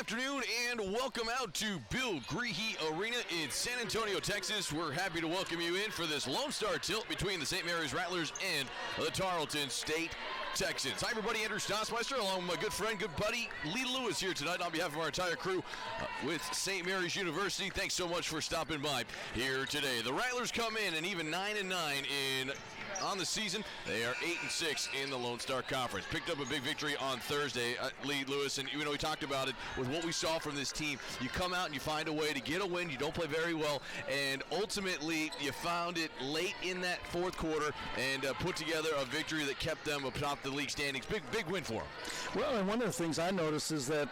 afternoon and welcome out to Bill Greehey Arena in San Antonio, Texas. We're happy to welcome you in for this Lone Star tilt between the St. Mary's Rattlers and the Tarleton State Texans. Hi, everybody. Andrew Stossmeister, along with my good friend, good buddy, Lee Lewis here tonight on behalf of our entire crew with St. Mary's University. Thanks so much for stopping by here today. The Rattlers come in and even 9-9 on the season. They are 8-6 in the Lone Star Conference. Picked up a big victory on Thursday, Lee Lewis, and we talked about it with what we saw from this team. You come out and you find a way to get a win. You don't play very well, and ultimately you found it late in that fourth quarter and put together a victory that kept them atop the league standings. Big win for them. Well, and one of the things I noticed is that,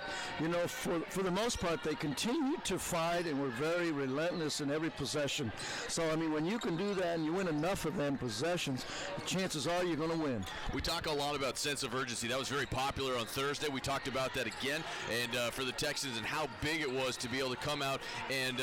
for the most part, they continued to fight and were very relentless in every possession. So, when you can do that and you win enough of them possessions, the chances are you're going to win. We talk a lot about sense of urgency. That was very popular on Thursday. We talked about that again, and for the Texans and how big it was to be able to come out and,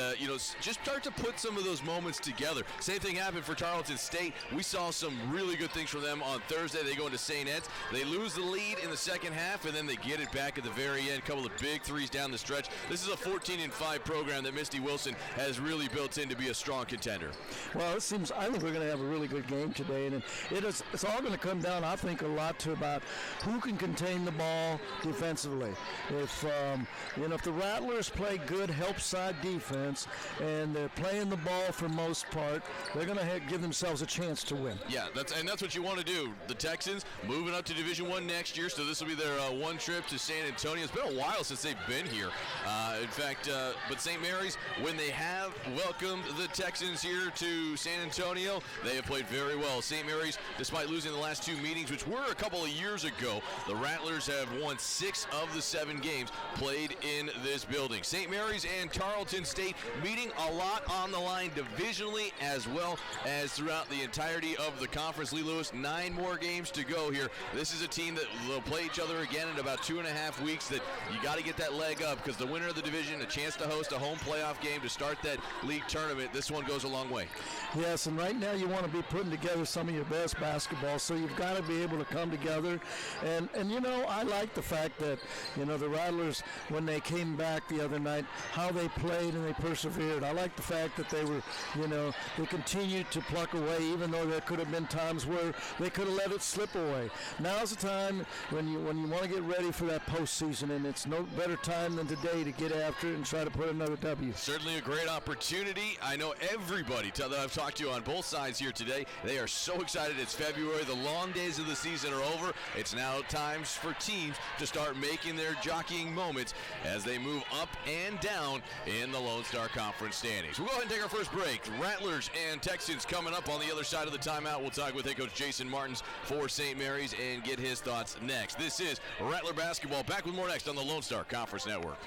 just start to put some of those moments together. Same thing happened for Tarleton State. We saw some really good things from them on Thursday. They go into St. Ed's. They lose the lead in the second half, and then they get it back at the very end. A couple of big threes down the stretch. This is a 14-5 program that Misty Wilson has really built in to be a strong contender. Well, I think we're going to have a really good game today, and it's all going to come down, I think, a lot to about who can contain the ball defensively. If the Rattlers play good help side defense and they're playing the ball for most part, they're going to give themselves a chance to win. Yeah, that's what you want to do. The Texans moving up to Division I next year, so this will be their one trip to San Antonio. It's been a while since they've been here. In fact, but St. Mary's, when they have welcomed the Texans here to San Antonio, they have played very well. St. Mary's, despite losing the last two meetings, which were a couple of years ago, the Rattlers have won 6 of the 7 games played in this building. St. Mary's and Tarleton State meeting a lot on the line divisionally as well as throughout the entirety of the conference. Lee Lewis, 9 more games to go here. This is a team that will play each other again in about 2.5 weeks. That you got to get that leg up because the winner of the division, a chance to host a home playoff game to start that league tournament. This one goes a long way. Yes, and right now you want to be putting together some of your best basketball, so you've got to be able to come together. And I like the fact that, the Rattlers, when they came back the other night, how they played and they persevered. I like the fact that they were, they continued to pluck away, even though there could have been times where they could have let it slip away. Now's the time when you want to get ready for that postseason, and it's no better time than today to get after it and try to put another W. Certainly a great opportunity. I know everybody that I've talked to on both sides here today, they are so excited. It's February. The long days of the season are over. It's now times for teams to start making their jockeying moments as they move up and down in the Lone Star Conference standings. We'll go ahead and take our first break. Rattlers and Texans coming up on the other side of the timeout. We'll talk with head coach Jason Martins for St. Mary's and get his thoughts next. This is Rattler Basketball. Back with more next on the Lone Star Conference Network.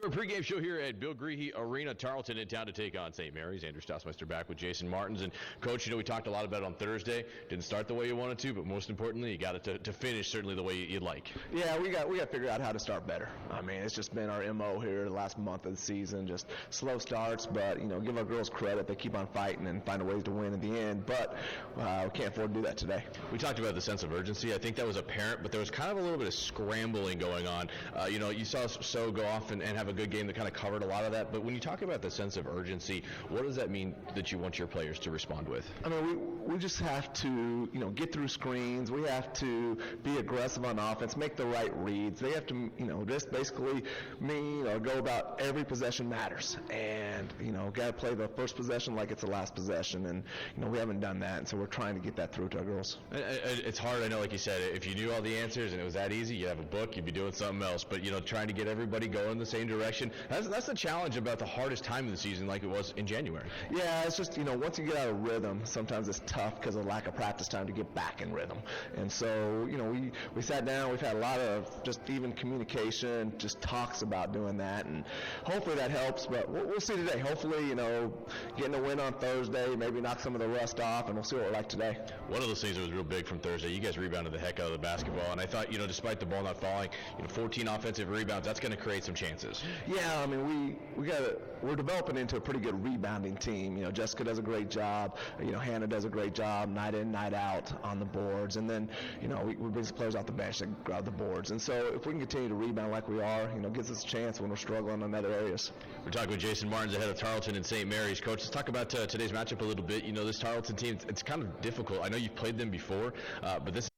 Our pregame show here at Bill Greehey Arena, Tarleton in town to take on St. Mary's. Andrew Stossmeister back with Jason Martins. And, Coach, we talked a lot about it on Thursday. Didn't start the way you wanted to, but most importantly, you got it to finish certainly the way you'd like. Yeah, we got to figure out how to start better. I mean, it's just been our MO here the last month of the season, just slow starts, but, give our girls credit. They keep on fighting and find ways to win at the end, but we can't afford to do that today. We talked about the sense of urgency. I think that was apparent, but there was kind of a little bit of scrambling going on. You saw So go off and have a good game that kind of covered a lot of that, but when you talk about the sense of urgency, what does that mean that you want your players to respond with? I mean, we just have to, get through screens. We have to be aggressive on offense, make the right reads. They have to, just basically go about every possession matters, and, got to play the first possession like it's the last possession, and, we haven't done that, and so we're trying to get that through to our girls. It's hard, I know, like you said, if you knew all the answers and it was that easy, you'd have a book, you'd be doing something else, but, trying to get everybody going in the same direction, that's the challenge about the hardest time of the season like it was in January. Yeah, it's just, once you get out of rhythm, sometimes it's tough because of lack of practice time to get back in rhythm. And so, we sat down, we've had a lot of just even communication, just talks about doing that, and hopefully that helps, but we'll see today. Hopefully, getting a win on Thursday, maybe knock some of the rust off, and we'll see what we're like today. One of those things that was real big from Thursday, you guys rebounded the heck out of the basketball, and I thought, despite the ball not falling, 14 offensive rebounds, that's going to create some chances. Yeah, I mean, we're developing into a pretty good rebounding team. Jessica does a great job. Hannah does a great job, night in, night out on the boards. And then, we bring some players off the bench that grab the boards. And so if we can continue to rebound like we are, gives us a chance when we're struggling in other areas. We're talking with Jason Martins, ahead of Tarleton and St. Mary's. Coach, let's talk about today's matchup a little bit. This Tarleton team, it's kind of difficult. I know you've played them before, but this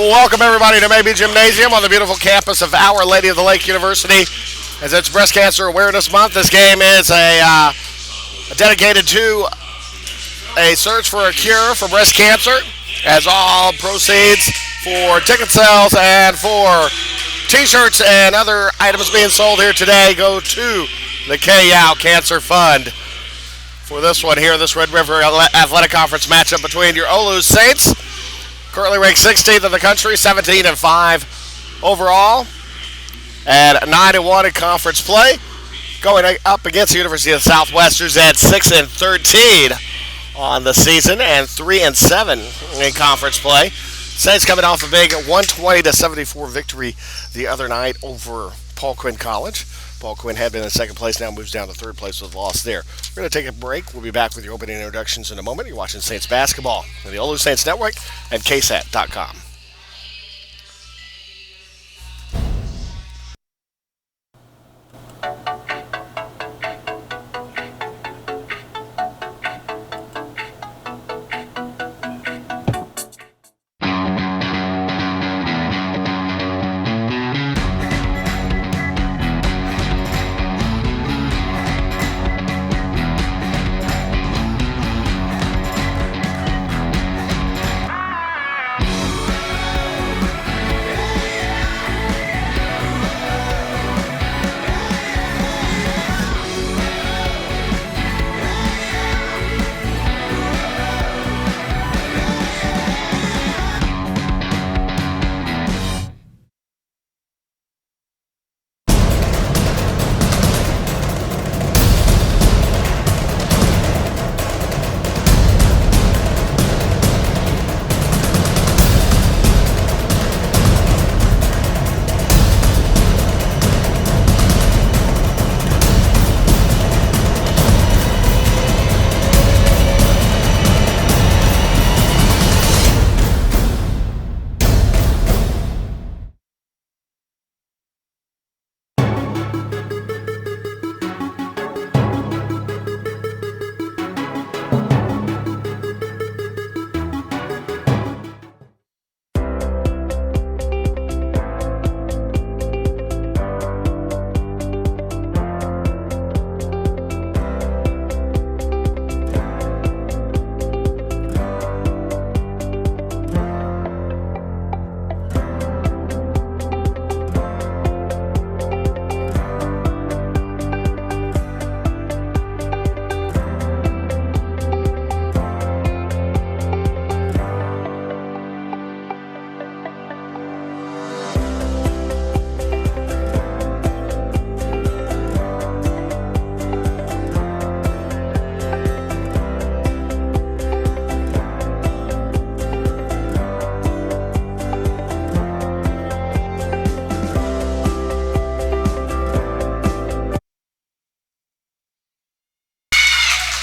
Welcome everybody to Maybe Gymnasium on the beautiful campus of Our Lady of the Lake University. As it's Breast Cancer Awareness Month, this game is dedicated to a search for a cure for breast cancer, as all proceeds for ticket sales and for t-shirts and other items being sold here today go to the KYOW Cancer Fund. For this one here, this Red River Athletic Conference matchup between your OLLU Saints, currently ranked 16th in the country, 17-5 overall, and 9-1 in conference play, going up against the University of Southwestern's at 6-13 on the season and 3-7 in conference play. Saints coming off a big 120-74 victory the other night over Paul Quinn College. Paul Quinn had been in second place, now moves down to third place with a loss there. We're going to take a break. We'll be back with your opening introductions in a moment. You're watching Saints basketball on the OLLU Saints Network and KSAT.com.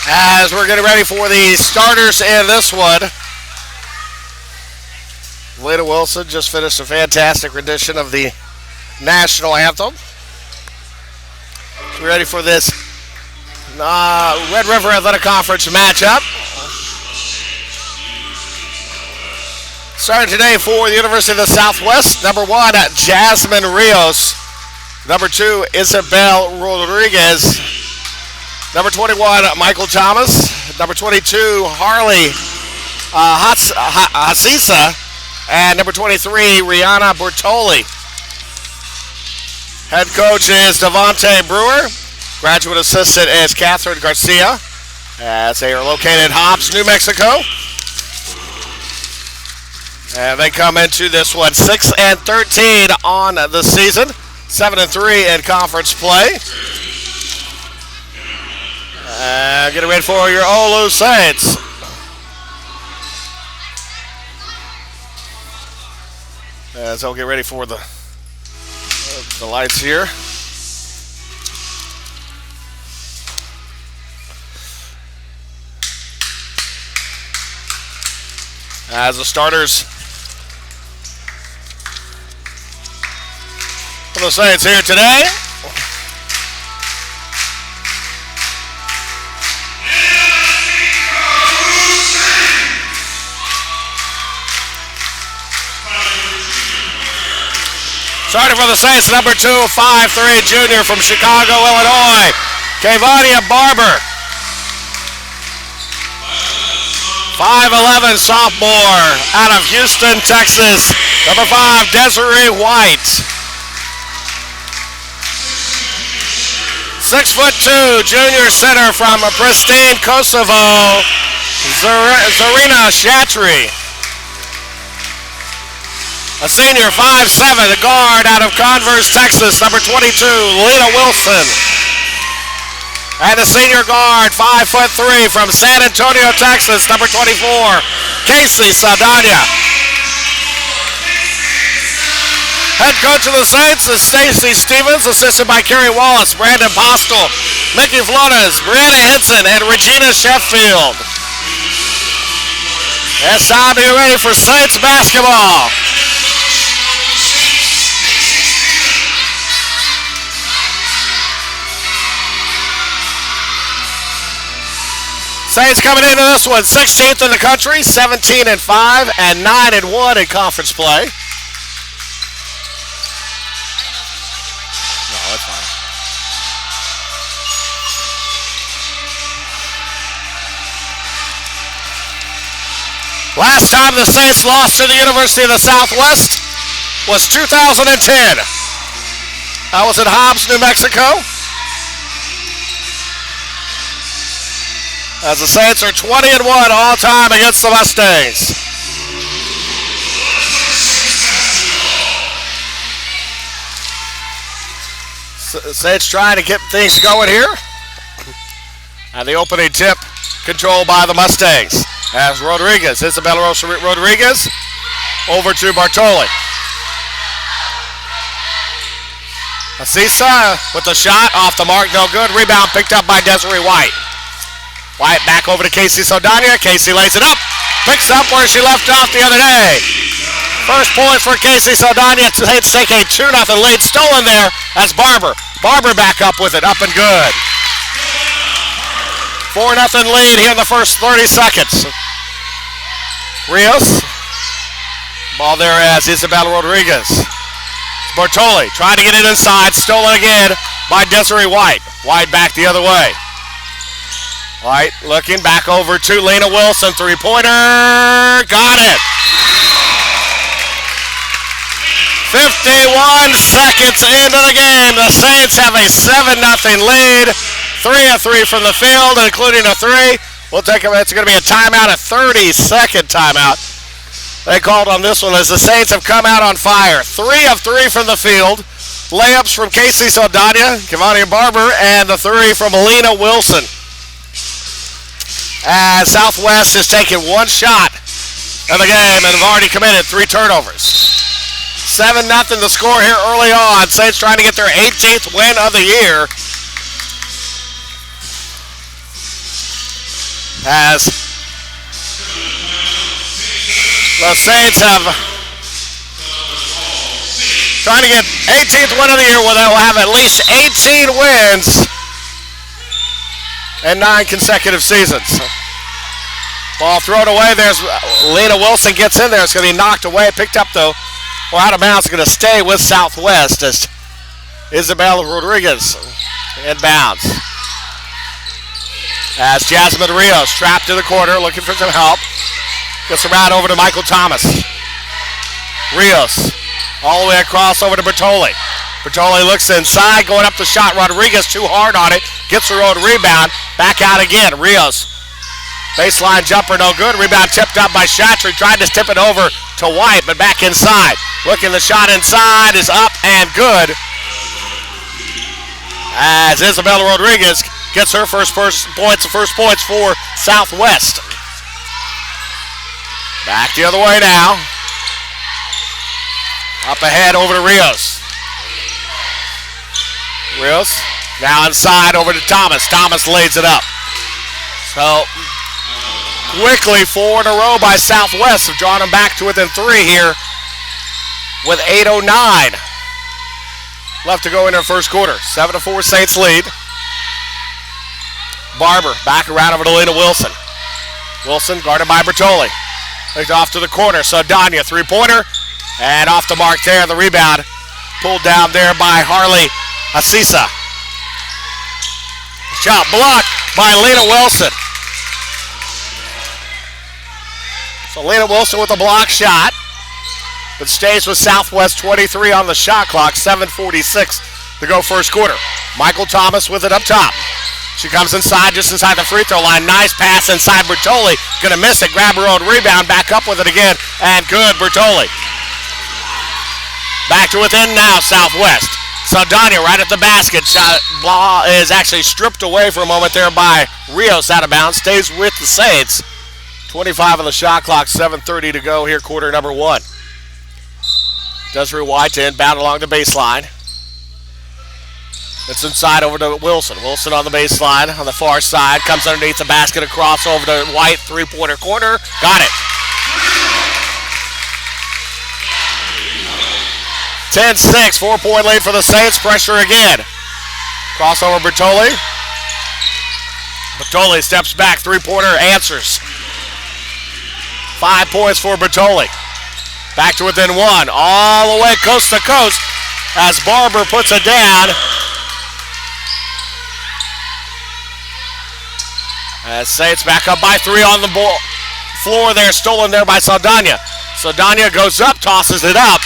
As we're getting ready for the starters in this one, Lena Wilson just finished a fantastic rendition of the national anthem. We're ready for this Red River Athletic Conference matchup. Starting today for the University of the Southwest, number 1, Jasmine Rios. Number 2, Isabel Rodriguez. Number 21, Michael Thomas. Number 22, Harley Hasisa. And number 23, Rihanna Bertoli. Head coach is Devontae Brewer. Graduate assistant is Catherine Garcia. As they are located in Hobbs, New Mexico. And they come into this one 6-13 on the season. 7-3 in conference play. Get ready for your OLLU Saints. As they'll get ready for the lights here. As the starters for the Saints here today. Starting for the Saints, number 2, 5'3", junior from Chicago, Illinois, Kevania Barber. 5'11", sophomore out of Houston, Texas. Number 5, Desiree White. 6'2", junior center from Pristine, Kosovo, Zarina Shatri. A senior, 5'7", a guard out of Converse, Texas, number 22, Lena Wilson. And a senior guard, 5'3", from San Antonio, Texas, number 24, Casey Saldana. Head coach of the Saints is Stacy Stevens, assisted by Kerry Wallace, Brandon Postel, Mickey Flores, Brianna Henson, and Regina Sheffield. It's time to get ready for Saints basketball. Saints coming into this one, 16th in the country, 17-5, and 9-1 in conference play. No, that's fine. Last time the Saints lost to the University of the Southwest was 2010. That was in Hobbs, New Mexico. As the Saints are 20-1 all time against the Mustangs. Saints trying to get things going here. And the opening tip controlled by the Mustangs. As Rodriguez, Isabella Rodriguez, over to Bartoli. Asisa with the shot, off the mark, no good. Rebound picked up by Desiree White. White back over to Casey Saldana. Casey lays it up. Picks up where she left off the other day. First points for Casey Saldana. Saints take a 2-0 lead. Stolen there. That's Barber. Barber back up with it. Up and good. 4-0 lead here in the first 30 seconds. Rios. Ball there as Isabella Rodriguez. Bartoli trying to get it inside. Stolen again by Desiree White. White back the other way. White looking back over to Lena Wilson. Three-pointer. Got it. 51 seconds into the game. The Saints have a 7-0 lead. 3 of 3 from the field, including a 3. We'll take it. It's going to be a timeout, a 30-second timeout. They called on this one as the Saints have come out on fire. 3 of 3 from the field. Layups from Casey Saldana, Kevania Barber, and the 3 from Lena Wilson. As Southwest has taken one shot of the game and have already committed 3 turnovers. 7-0 the score here early on. Saints trying to get their 18th win of the year. As the Saints have trying to get 18th win of the year where they will have at least 18 wins in 9 consecutive seasons. Ball thrown away. There's Lena Wilson gets in there. It's going to be knocked away. Picked up though. Or out of bounds. Going to stay with Southwest as Isabella Rodriguez inbounds. As Jasmine Rios trapped in the corner looking for some help. Gets around over to Michael Thomas. Rios all the way across over to Bertoli. Bertoli looks inside, going up the shot. Rodriguez too hard on it. Gets her own rebound. Back out again. Rios. Baseline jumper, no good. Rebound tipped up by Shatry. Tried to tip it over to White, but back inside. Looking, the shot inside is up and good. As Isabella Rodriguez gets her first points for Southwest. Back the other way now. Up ahead over to Rios. Rios now inside over to Thomas. Thomas lays it up. So quickly 4 in a row by Southwest have drawn them back to within 3 here with 8:09 left to go in their first quarter. 7-4 Saints lead. Barber back around over to Lena Wilson. Wilson guarded by Bertoli. Picked off to the corner. Saldana, 3-pointer. And off the mark there. The rebound Pulled down there by Harley Asisa. Shot blocked by Lena Wilson. So Lena Wilson with a block shot, but stays with Southwest 23 on the shot clock, 7:46 to go first quarter. Michael Thomas with it up top. She comes inside, just inside the free throw line. Nice pass inside Bertoli. Gonna miss it, grab her own rebound, back up with it again, and good, Bertoli. Back to within now, Southwest. Saldana right at the basket. Shot ball is actually stripped away for a moment there by Rios out of bounds. Stays with the Saints. 25 on the shot clock, 7:30 to go here, quarter number one. Desiree White to inbound along the baseline. It's inside over to Wilson. Wilson on the baseline on the far side. Comes underneath the basket across over to White. Three-pointer corner. Got it. 10-6. 4-point lead for the Saints. Pressure again. Crossover Bertoli. Bertoli steps back. Three-pointer answers. 5 points for Bertoli. Back to within one. All the way coast to coast as Barber puts it down. As Saints back up by 3 on the floor there. Stolen there by Saldana. Saldana goes up, tosses it up.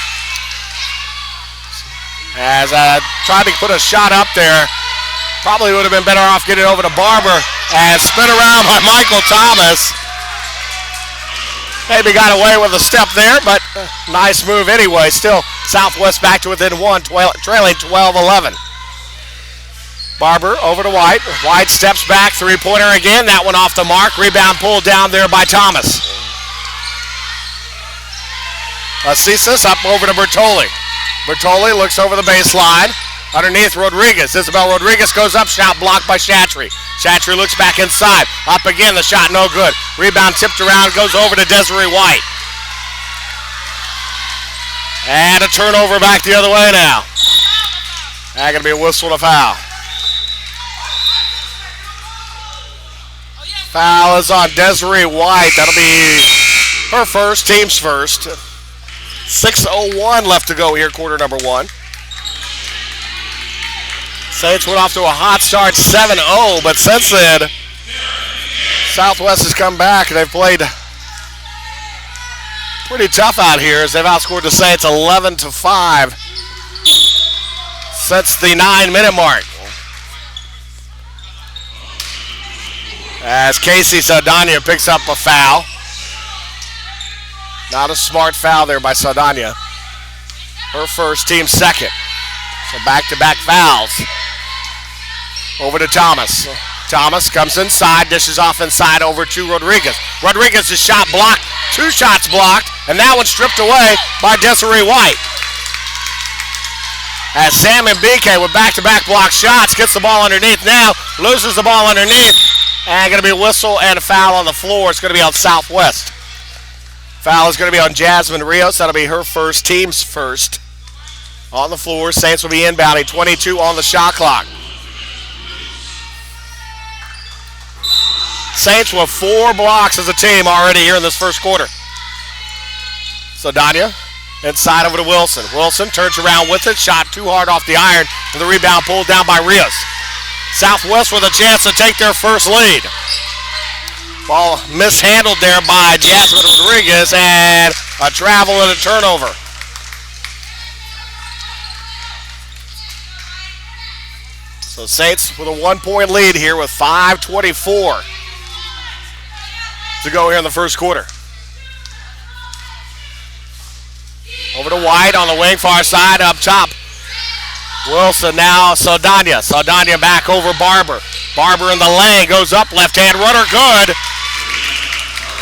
As tried to put a shot up there. Probably would have been better off getting over to Barber. And spin around by Michael Thomas. Maybe got away with a step there, but nice move anyway. Still Southwest back to within one, trailing 12-11. Barber over to White. White steps back, three-pointer again. That one off the mark. Rebound pulled down there by Thomas. Asisas up over to Bertoli. Bertoli looks over the baseline. Underneath Rodriguez. Isabel Rodriguez goes up. Shot blocked by Chatry. Chatry looks back inside. Up again. The shot no good. Rebound tipped around. Goes over to Desiree White. And a turnover back the other way now. That's going to be a whistle and a foul. Foul is on Desiree White. That'll be her first, team's first. 6:01 left to go here, quarter number one. Saints went off to a hot start, 7-0, but since then, Southwest has come back and they've played pretty tough out here as they've outscored the Saints 11-5 since the 9-minute mark. As Casey Saldana picks up a foul. Not a smart foul there by Saldana. Her first, team second. So back-to-back fouls. Over to Thomas. Thomas comes inside, dishes off inside over to Rodriguez. Rodriguez's shot blocked, 2 shots blocked, and that one stripped away by Desiree White. As Sam and BK with back-to-back block shots, gets the ball underneath now, loses the ball underneath, and going to be a whistle and a foul on the floor. It's going to be on Southwest. Foul is going to be on Jasmine Rios. That'll be her first, team's first. On the floor, Saints will be inbounding, 22 on the shot clock. Saints with 4 blocks as a team already here in this first quarter. Saldana inside over to Wilson. Wilson turns around with it, shot too hard off the iron, and the rebound pulled down by Rios. Southwest with a chance to take their first lead. Ball mishandled there by Jasmine Rodriguez, and a travel and a turnover. So Saints with a 1-point lead here with 5:24 to go here in the first quarter. Over to White on the wing, far side, up top. Wilson now, Saldana. Saldana back over Barber. Barber in the lane, goes up, left-hand runner, good.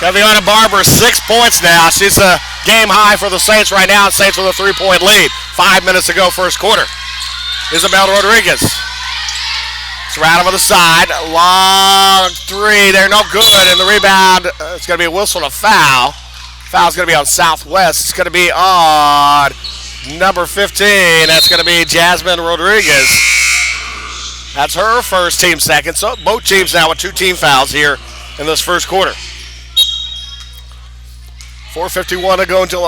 Keviana Barber, 6 points now. She's a game high for the Saints right now. Saints with a 3-point lead. 5 minutes to go, first quarter. Isabel Rodriguez. It's right over the side. Long three there, no good. And the rebound, it's going to be a whistle and a foul. Foul's going to be on Southwest. It's going to be on number 15. That's going to be Jasmine Rodriguez. That's her first, team second. So both teams now with 2 team fouls here in this first quarter. 4:51 to go until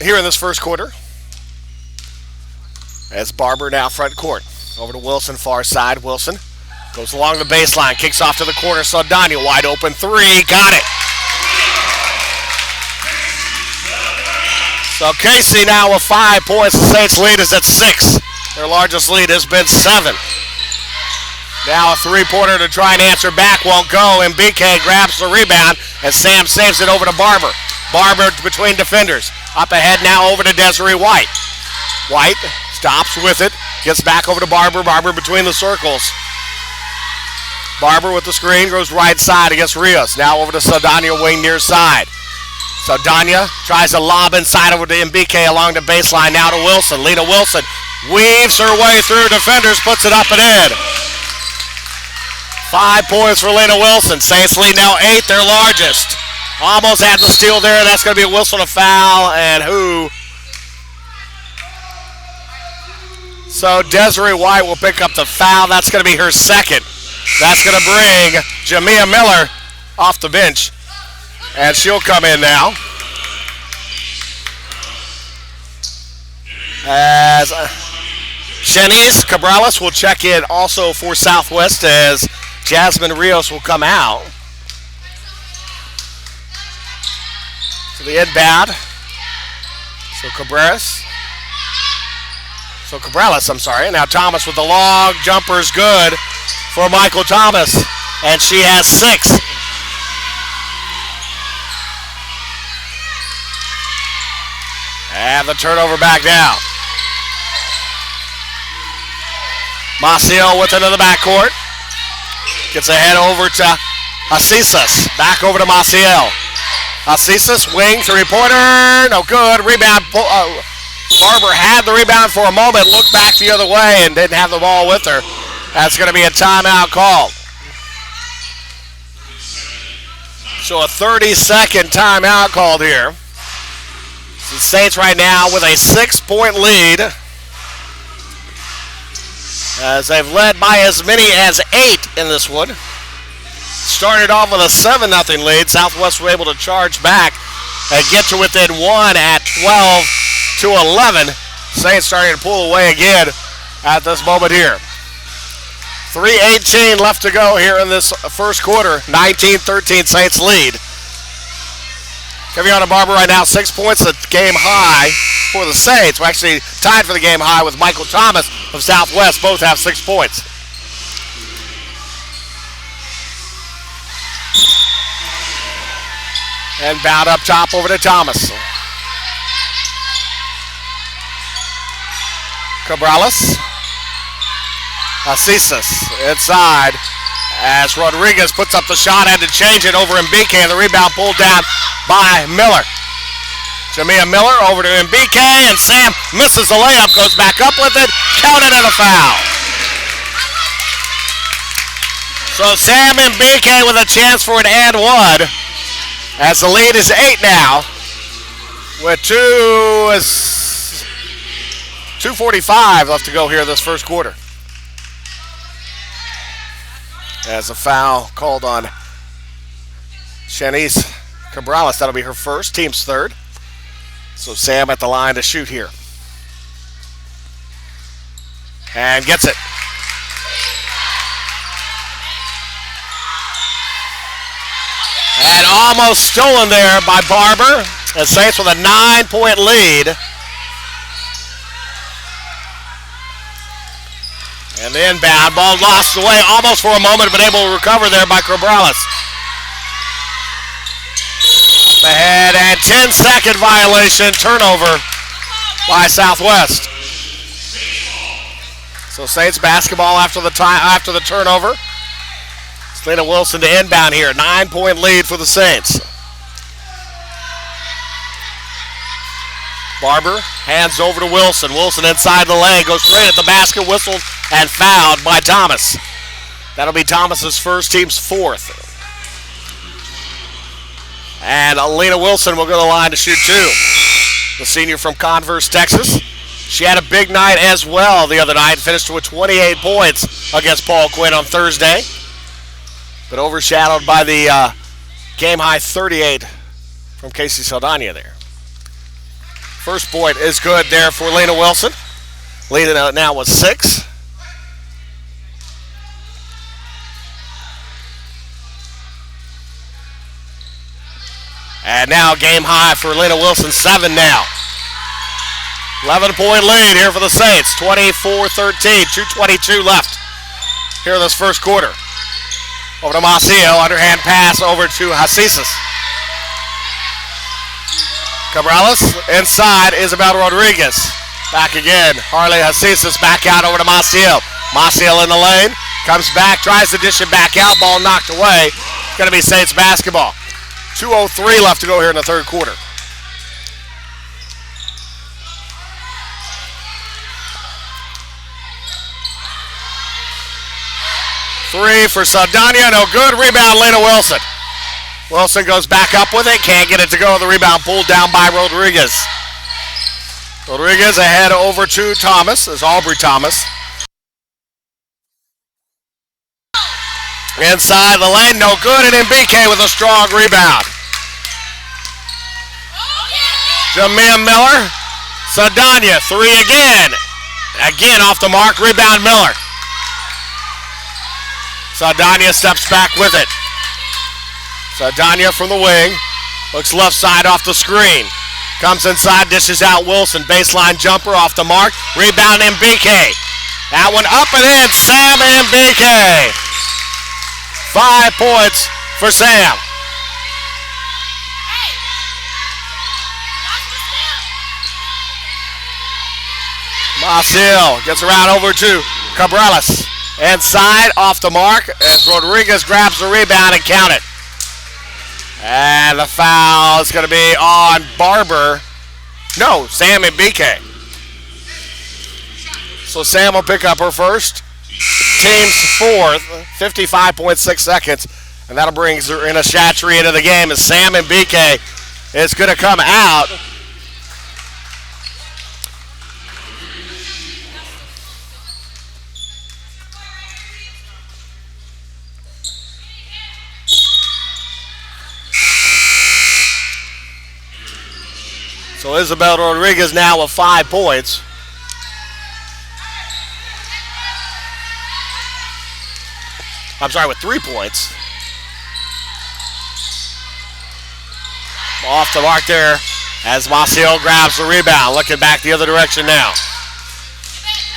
here in this first quarter. As Barber now front court. Over to Wilson, far side. Wilson goes along the baseline, kicks off to the corner. Saldana, wide open three, got it. So Casey now with 5 points. The Saints lead is at 6. Their largest lead has been 7. Now a three-pointer to try and answer back, won't go, and BK grabs the rebound, and Sam saves it over to Barber. Barber between defenders. Up ahead now over to Desiree White. White stops with it, gets back over to Barber. Barber between the circles. Barber with the screen goes right side against Rios. Now over to Saldana, wing near side. Saldana tries to lob inside over to MBK along the baseline. Now to Wilson. Lena Wilson weaves her way through defenders, puts it up and in. 5 points for Lena Wilson. Saints lead now 8, their largest. Almost had the steal there. That's going to be a whistle to foul, and who? So Desiree White will pick up the foul. That's going to be her second. That's going to bring Jamia Miller off the bench, and she'll come in now. As Shanice Cabrales will check in also for Southwest, as Jasmine Rios will come out. So the inbound. Cabrales, I'm sorry. Now Thomas with the long jumper is good for Michael Thomas, and she has 6. And the turnover back now. Maciel with it in the backcourt. Gets ahead over to Asisas. Back over to Maciel. Asisas, wing, three-pointer. No good. Rebound. Barber had the rebound for a moment, looked back the other way, and didn't have the ball with her. That's going to be a timeout call. So a 30-second timeout called here. The Saints right now with a 6-point lead, as they've led by as many as 8 in this one. Started off with a 7-0 lead. Southwest were able to charge back and get to within 1 at 12-11. Saints starting to pull away again at this moment here. 3:18 left to go here in this first quarter. 19-13 Saints lead. Keviana Barber right now 6 points, the game high for the Saints. We're actually tied for the game high with Michael Thomas of Southwest. Both have 6 points. And bound up top over to Thomas. Cabrales. Asisas inside as Rodriguez puts up the shot, had to change it over Mbike, and the rebound pulled down by Miller. Jamia Miller over to Mbike, and Sam misses the layup, goes back up with it, counted and a foul. So Sam Mbike with a chance for an and one, as the lead is 8 now, with 2:45 left to go here this first quarter. As a foul called on Shanice Cabrales. That'll be her first, team's third. So Sam at the line to shoot here. And gets it. And almost stolen there by Barber. And Saints with a 9-point lead. And the inbound ball lost away almost for a moment, but able to recover there by Cabrales. Up ahead, and 10-second violation, turnover by Southwest. So Saints basketball after the turnover. Lena Wilson to inbound here. 9-point lead for the Saints. Barber hands over to Wilson. Wilson inside the lane, goes straight at the basket, whistled and fouled by Thomas. That'll be Thomas's first, team's fourth. And Lena Wilson will go to the line to shoot 2. The senior from Converse, Texas. She had a big night as well the other night, finished with 28 points against Paul Quinn on Thursday, but overshadowed by the game-high 38 from Casey Saldana there. First point is good there for Lena Wilson. Leading out now with 6. And now game high for Lena Wilson, 7 now. 11-point lead here for the Saints, 24-13, 2:22 left here in this first quarter. Over to Maciel, underhand pass over to Hasisas. Cabrales inside, Isabel Rodriguez. Back again, Harley Hasisas back out over to Maciel. Maciel in the lane, comes back, tries to dish it back out, ball knocked away. It's going to be Saints basketball. 2:03 left to go here in the third quarter. Three for Saldana, no good. Rebound, Lena Wilson. Wilson goes back up with it, can't get it to go. The rebound pulled down by Rodriguez. Rodriguez ahead over to Thomas, is Aubrey Thomas. Inside the lane, no good, and MBK with a strong rebound. Jamia Miller, Saldana, 3 again. Again off the mark, rebound Miller. Saldana steps back with it. Saldana from the wing, looks left side off the screen. Comes inside, dishes out Wilson, baseline jumper off the mark, rebound MBK. That one up and in, Sam MBK. 5 points for Sam. Maciel gets around over to Cabrales. Inside, off the mark, as Rodriguez grabs the rebound and count it. And the foul is going to be on Barber. No, Sam MBK. So Sam will pick up her first. Team's fourth, 55.6 seconds. And that'll bring Zarina Chatry into the game as Sam MBK is going to come out. So Isabel Rodriguez now with 5 points. I'm sorry, with 3 points. Off the mark there as Maciel grabs the rebound. Looking back the other direction now.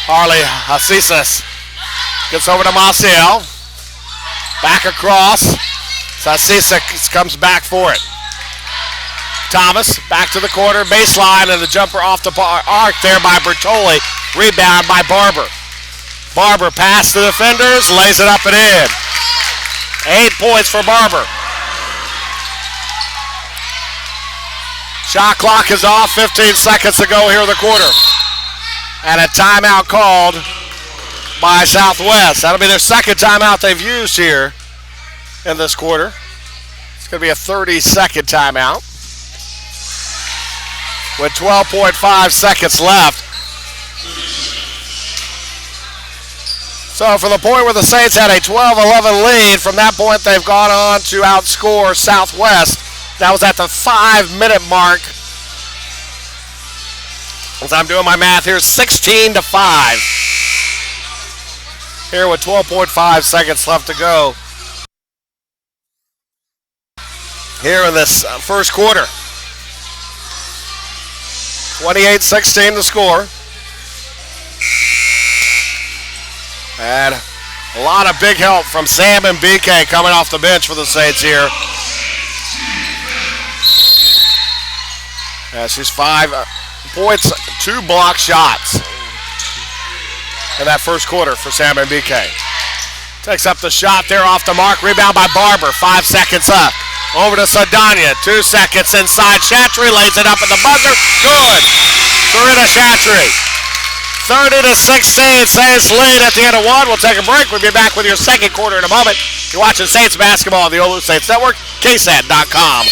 Harley Hasisas gets over to Maciel. Back across. Hasisas comes back for it. Thomas back to the corner, baseline, and the jumper off the arc there by Bertoli. Rebound by Barber. Barber past the defenders, lays it up and in. 8 points for Barber. Shot clock is off, 15 seconds to go here in the quarter. And a timeout called by Southwest. That'll be their second timeout they've used here in this quarter. It's going to be a 30-second timeout with 12.5 seconds left. So from the point where the Saints had a 12-11 lead, from that point they've gone on to outscore Southwest. That was at the 5-minute mark. As I'm doing my math here, 16-5. Here with 12.5 seconds left to go here in this first quarter. 28-16 to score. And a lot of big help from Sam and BK coming off the bench for the Saints here. She's 5 points, 2 block shots in that first quarter for Sam and BK. Takes up the shot there off the mark. Rebound by Barber. 5 seconds up. Over to Saldana, 2 seconds inside. Chatry lays it up at the buzzer. Good. Serena Chatry. 30-16. Saints lead at the end of one. We'll take a break. We'll be back with your second quarter in a moment. You're watching Saints basketball on the OLLU Saints Network, KSAT.com.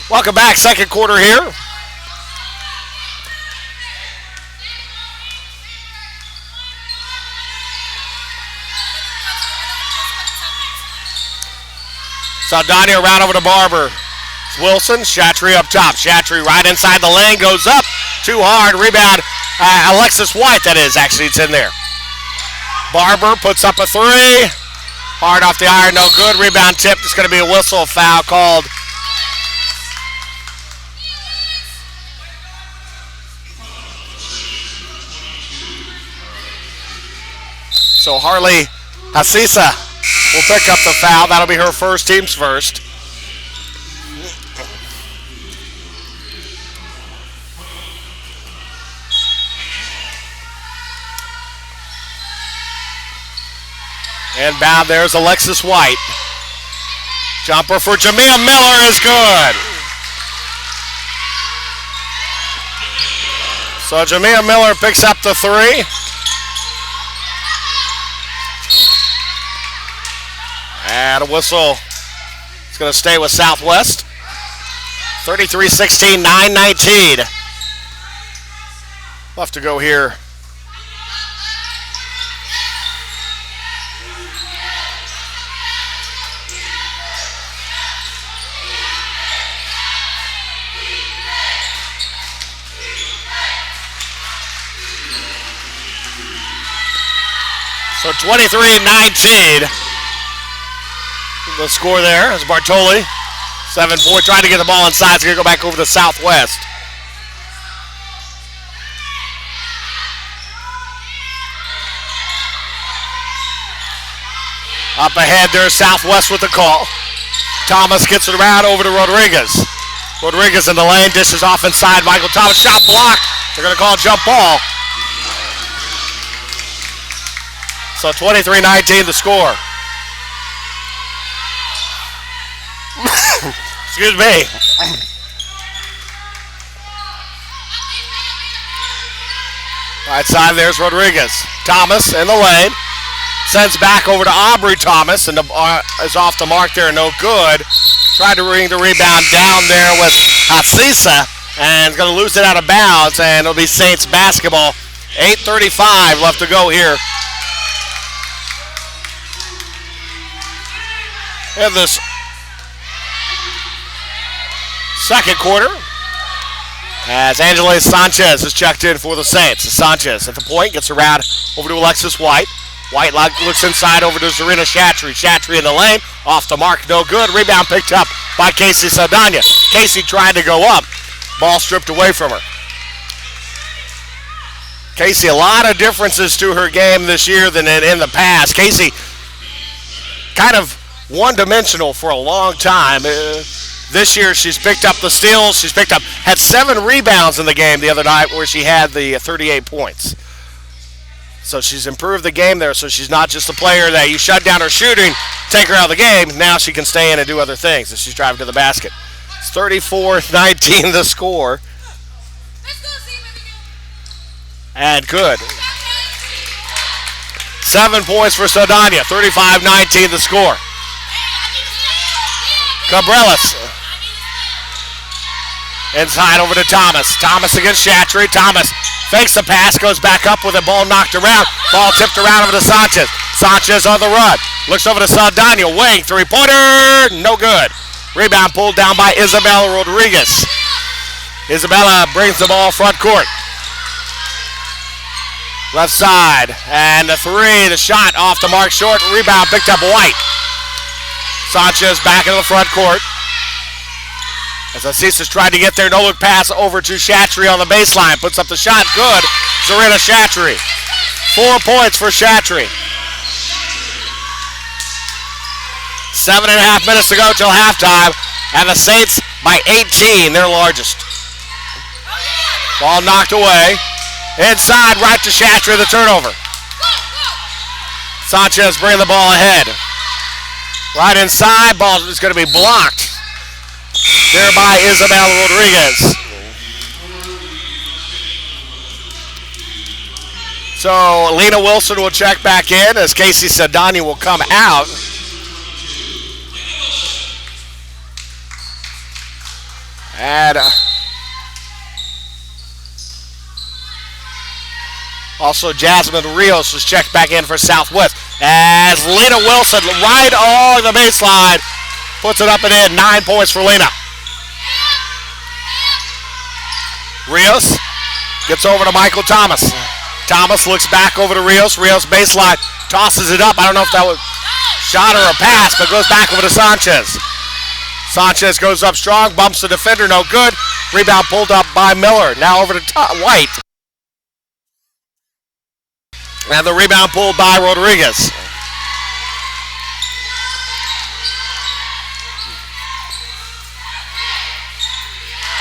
Welcome back, second quarter here. Saldana around over to Barber. It's Wilson, Chatry up top. Chatry right inside the lane, goes up. Too hard, rebound. Alexis White, that is, actually, it's in there. Barber puts up a three. Hard off the iron, no good. Rebound tip, it's going to be a whistle, foul called. So Harley Hasisa will pick up the foul. That'll be her first, team's first. Inbound, there's Alexis White. Jumper for Jamia Miller is good. So Jamia Miller picks up the three. And a whistle. It's going to stay with Southwest. 33-16, 9-19. Left to go here. So 23-19. The score there is Bartoli. 7-4, trying to get the ball inside. It's going to go back over to Southwest. Up ahead, there's Southwest with the call. Thomas gets it around over to Rodriguez. Rodriguez in the lane, dishes off inside. Michael Thomas, shot blocked. They're going to call a jump ball. So 23-19 the score. Excuse me. Right side, there's Rodriguez. Thomas in the lane. Sends back over to Aubrey Thomas, and is off the mark there, no good. Tried to bring the rebound down there with Hasisa, and is going to lose it out of bounds, and it'll be Saints basketball. 8:35 left to go here. In this second quarter, as Angela Sanchez is checked in for the Saints. Sanchez at the point, gets around over to Alexis White. White looks inside over to Zarina Chatry. Chatry in the lane, off the mark, no good. Rebound picked up by Casey Saldana. Casey tried to go up, ball stripped away from her. Casey, a lot of differences to her game this year than in the past. Casey kind of one-dimensional for a long time. This year she's picked up the steals. She's had 7 rebounds in the game the other night where she had the 38 points. So she's improved the game there, so she's not just a player that you shut down her shooting, take her out of the game. Now she can stay in and do other things as she's driving to the basket. It's 34-19 the score. And good. 7 points for Saldana, 35-19 the score. Cabrelas. Inside over to Thomas. Thomas against Chatry. Thomas fakes the pass, goes back up with a ball knocked around. Ball tipped around over to Sanchez. Sanchez on the run. Looks over to Saldana. Wing, three-pointer. No good. Rebound pulled down by Isabella Rodriguez. Isabella brings the ball front court. Left side. And the three, the shot off the mark short. Rebound picked up White. Sanchez back into the front court. As Asisa's tried to get there, no-look pass over to Chatry on the baseline. Puts up the shot, good. Zarina Chatry. 4 points for Chatry. 7.5 minutes to go till halftime. And the Saints by 18, their largest. Ball knocked away. Inside, right to Chatry, the turnover. Sanchez bringing the ball ahead. Right inside, ball is going to be blocked. There by Isabel Rodriguez. So Lena Wilson will check back in as Casey Saldana will come out. And also Jasmine Rios was checked back in for Southwest. As Lena Wilson right along the baseline puts it up and in. 9 points for Lena. Rios gets over to Michael Thomas. Thomas looks back over to Rios. Rios baseline tosses it up. I don't know if that was shot or a pass, but goes back over to Sanchez. Sanchez goes up strong, bumps the defender, no good. Rebound pulled up by Miller. Now over to White. And the rebound pulled by Rodriguez.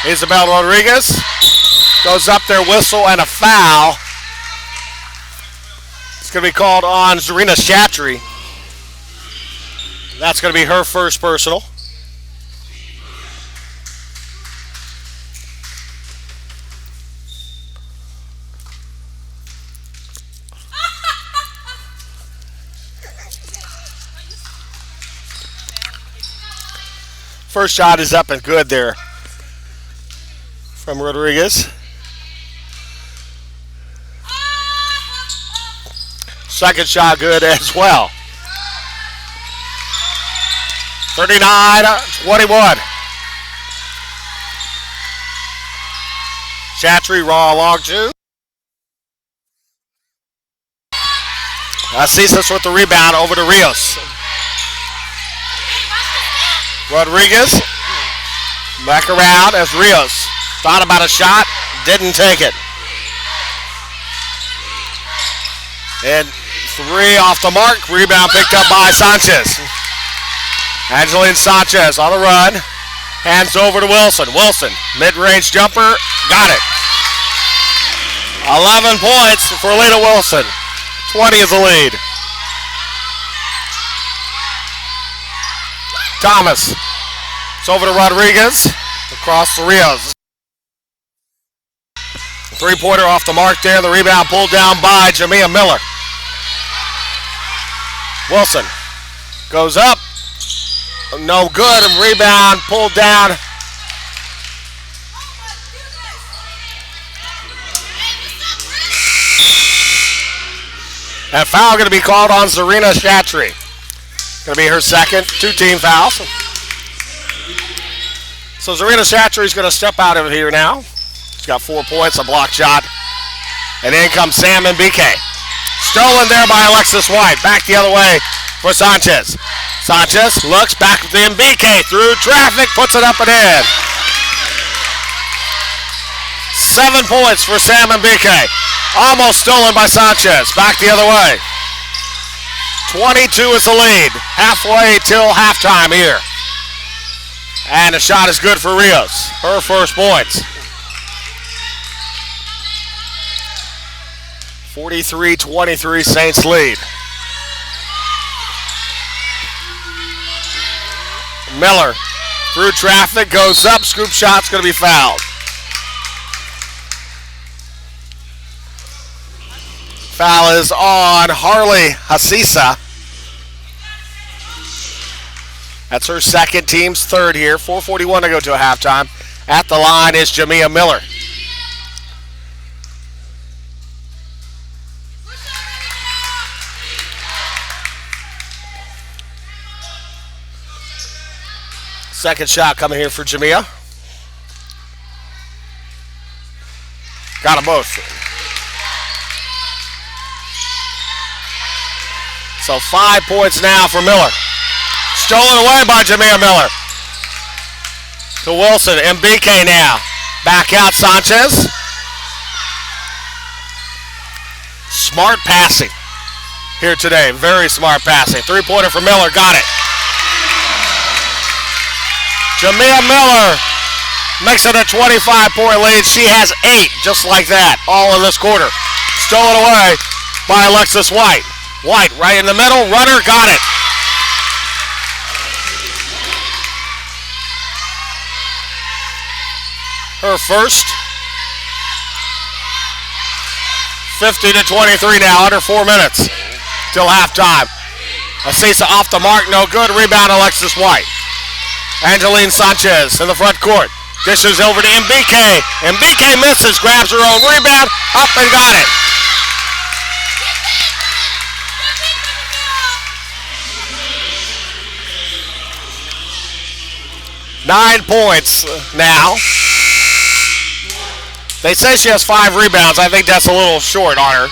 Isabel Rodriguez goes up there, whistle and a foul. It's going to be called on Zarina Shatry. That's going to be her first personal. First shot is up and good there from Rodriguez. Second shot good as well. 39-21. Shatry raw along two. Asisas with the rebound over to Rios. Rodriguez back around as Rios thought about a shot, didn't take it. And 3 off the mark, rebound picked up by Sanchez. Angeline Sanchez on the run, hands over to Wilson. Wilson, mid-range jumper, got it. 11 points for Lena Wilson. 20 is the lead. Thomas. It's over to Rodriguez. Across the Rios. 3-pointer off the mark there. The rebound pulled down by Jamia Miller. Wilson goes up. No good. Rebound pulled down. And foul going to be called on Zarina Shatry. Going to be her second. 2-team fouls. So Zarina Shatry is going to step out of here now. She's got 4 points, a block shot. And in comes Sam Mbike. Stolen there by Alexis White. Back the other way for Sanchez. Sanchez looks back at the Mbike through traffic, puts it up and in. 7 points for Sam Mbike. Almost stolen by Sanchez. Back the other way. 22 is the lead. Halfway till halftime here. And the shot is good for Rios. Her first points. 43-23 Saints lead. Miller through traffic, goes up, scoop shot's going to be fouled. Foul is on Harley Hasisa. That's her second, team's third here. 4:41 to go to a halftime. At the line is Jamia Miller. Second shot coming here for Jamia. Got them both. So 5 points now for Miller. Stolen away by Jamia Miller. To Wilson. Mbike now. Back out Sanchez. Smart passing here today. Very smart passing. 3-pointer for Miller. Got it. Jamia Miller makes it a 25-point lead. She has 8 just like that. All in this quarter. Stolen away by Alexis White. White right in the middle. Runner. Got it. Her first. 50-23 now, under 4 minutes till halftime. Asisa off the mark, no good. Rebound Alexis White. Angeline Sanchez in the front court. Dishes over to MBK. MBK misses, grabs her own rebound, up and got it. Nine points now. They say she has 5 rebounds. I think that's a little short on her.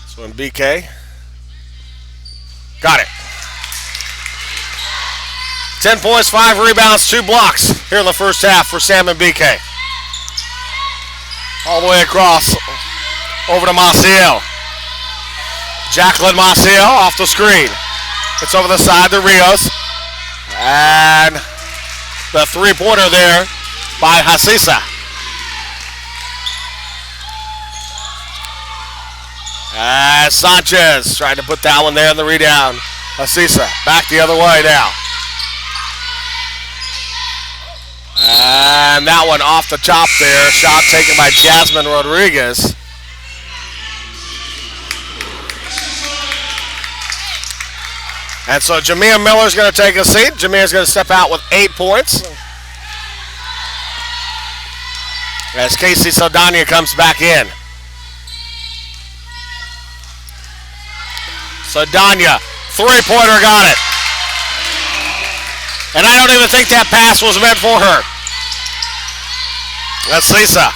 So MBK got it. 10 points, 5 rebounds, 2 blocks here in the first half for Sam and BK. All the way across over to Maciel. Jacqueline Maciel off the screen. It's over the side to Rios. And the three-pointer there by Hasisa. And Sanchez trying to put that one there in the rebound. Hasisa back the other way now. And that one off the top there. Shot taken by Jasmine Rodriguez. And so Jamia Miller's going to take a seat. Jamia's going to step out with 8 points. As Casey Saldana comes back in. Saldana, three-pointer, got it. And I don't even think that pass was meant for her. Asisa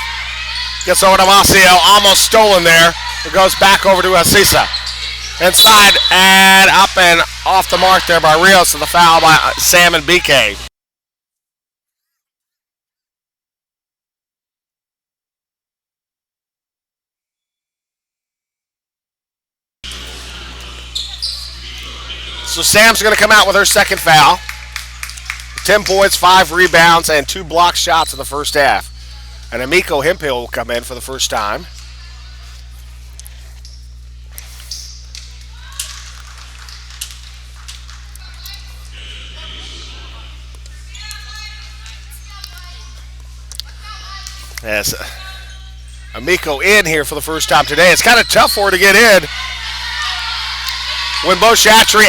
gets over to Maciel, almost stolen there. It goes back over to Asisa. Inside and up and off the mark there by Rios, and the foul by Sam and BK. So Sam's going to come out with her second foul. 10 points, 5 rebounds, and 2 block shots in the first half. And Amiko Hemphill will come in for the first time. As Amiko in here for the first time today. It's kind of tough for her to get in when both Chatry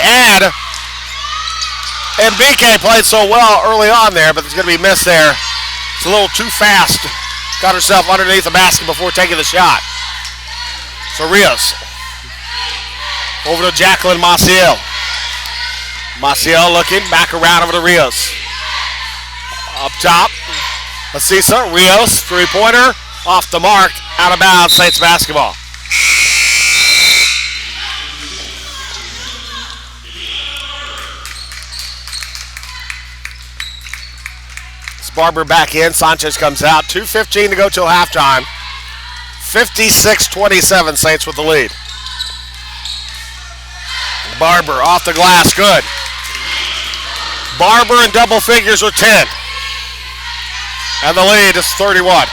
and BK played so well early on there, but it's going to be missed there. It's a little too fast. Got herself underneath the basket before taking the shot. So Rios over to Jacqueline Maciel. Maciel looking back around over to Rios. Up top, Asisa, Rios, three-pointer, off the mark, out of bounds, Saints basketball. Barber back in. Sanchez comes out. 2:15 to go till halftime. 56-27, Saints with the lead. Barber off the glass, good. Barber in double figures with 10. And the lead is 31.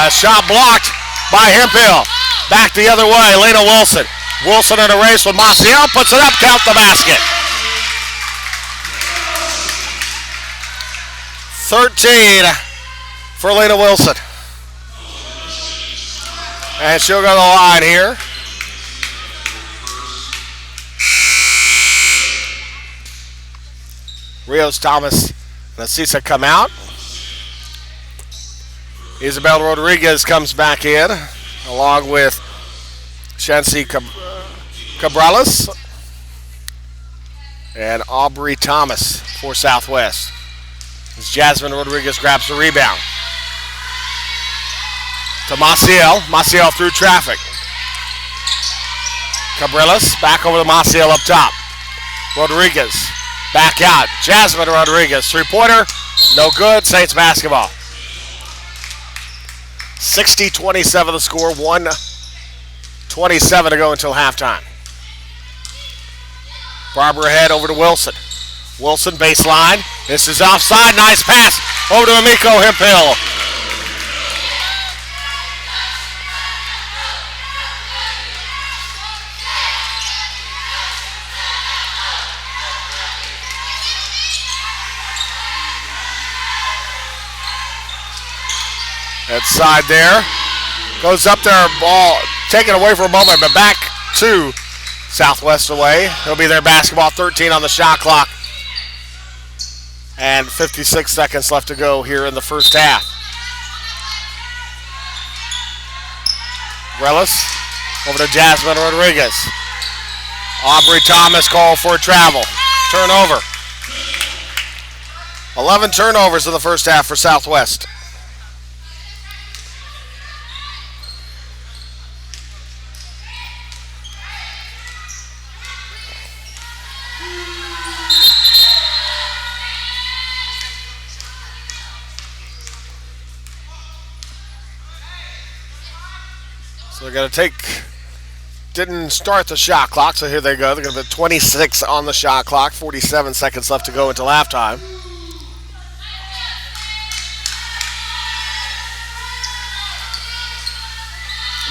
Shot blocked by Hemphill. Back the other way, Lena Wilson. Wilson in a race with Maciel, puts it up, count the basket. 13 for Lena Wilson. And she'll go to the line here. Rios, Thomas, and Asisa come out. Isabel Rodriguez comes back in, along with Shancy Cabrales and Aubrey Thomas for Southwest. As Jasmine Rodriguez grabs the rebound. To Maciel. Maciel through traffic. Cabrales back over to Maciel up top. Rodriguez back out. Jasmine Rodriguez, three-pointer. No good. Saints basketball. 60-27 the score. 1:27 to go until halftime. Barber ahead over to Wilson. Wilson baseline. This is offside. Nice pass over to Amiko Hemphill. Inside there. Goes up there, ball taken away for a moment, but back to Southwest away. It'll be their basketball, 13 on the shot clock. And 56 seconds left to go here in the first half. Relis over to Jasmine Rodriguez. Aubrey Thomas called for travel. Turnover. 11 turnovers in the first half for Southwest. So they're going to take, didn't start the shot clock, so here they go. They're going to put 26 on the shot clock, 47 seconds left to go until halftime.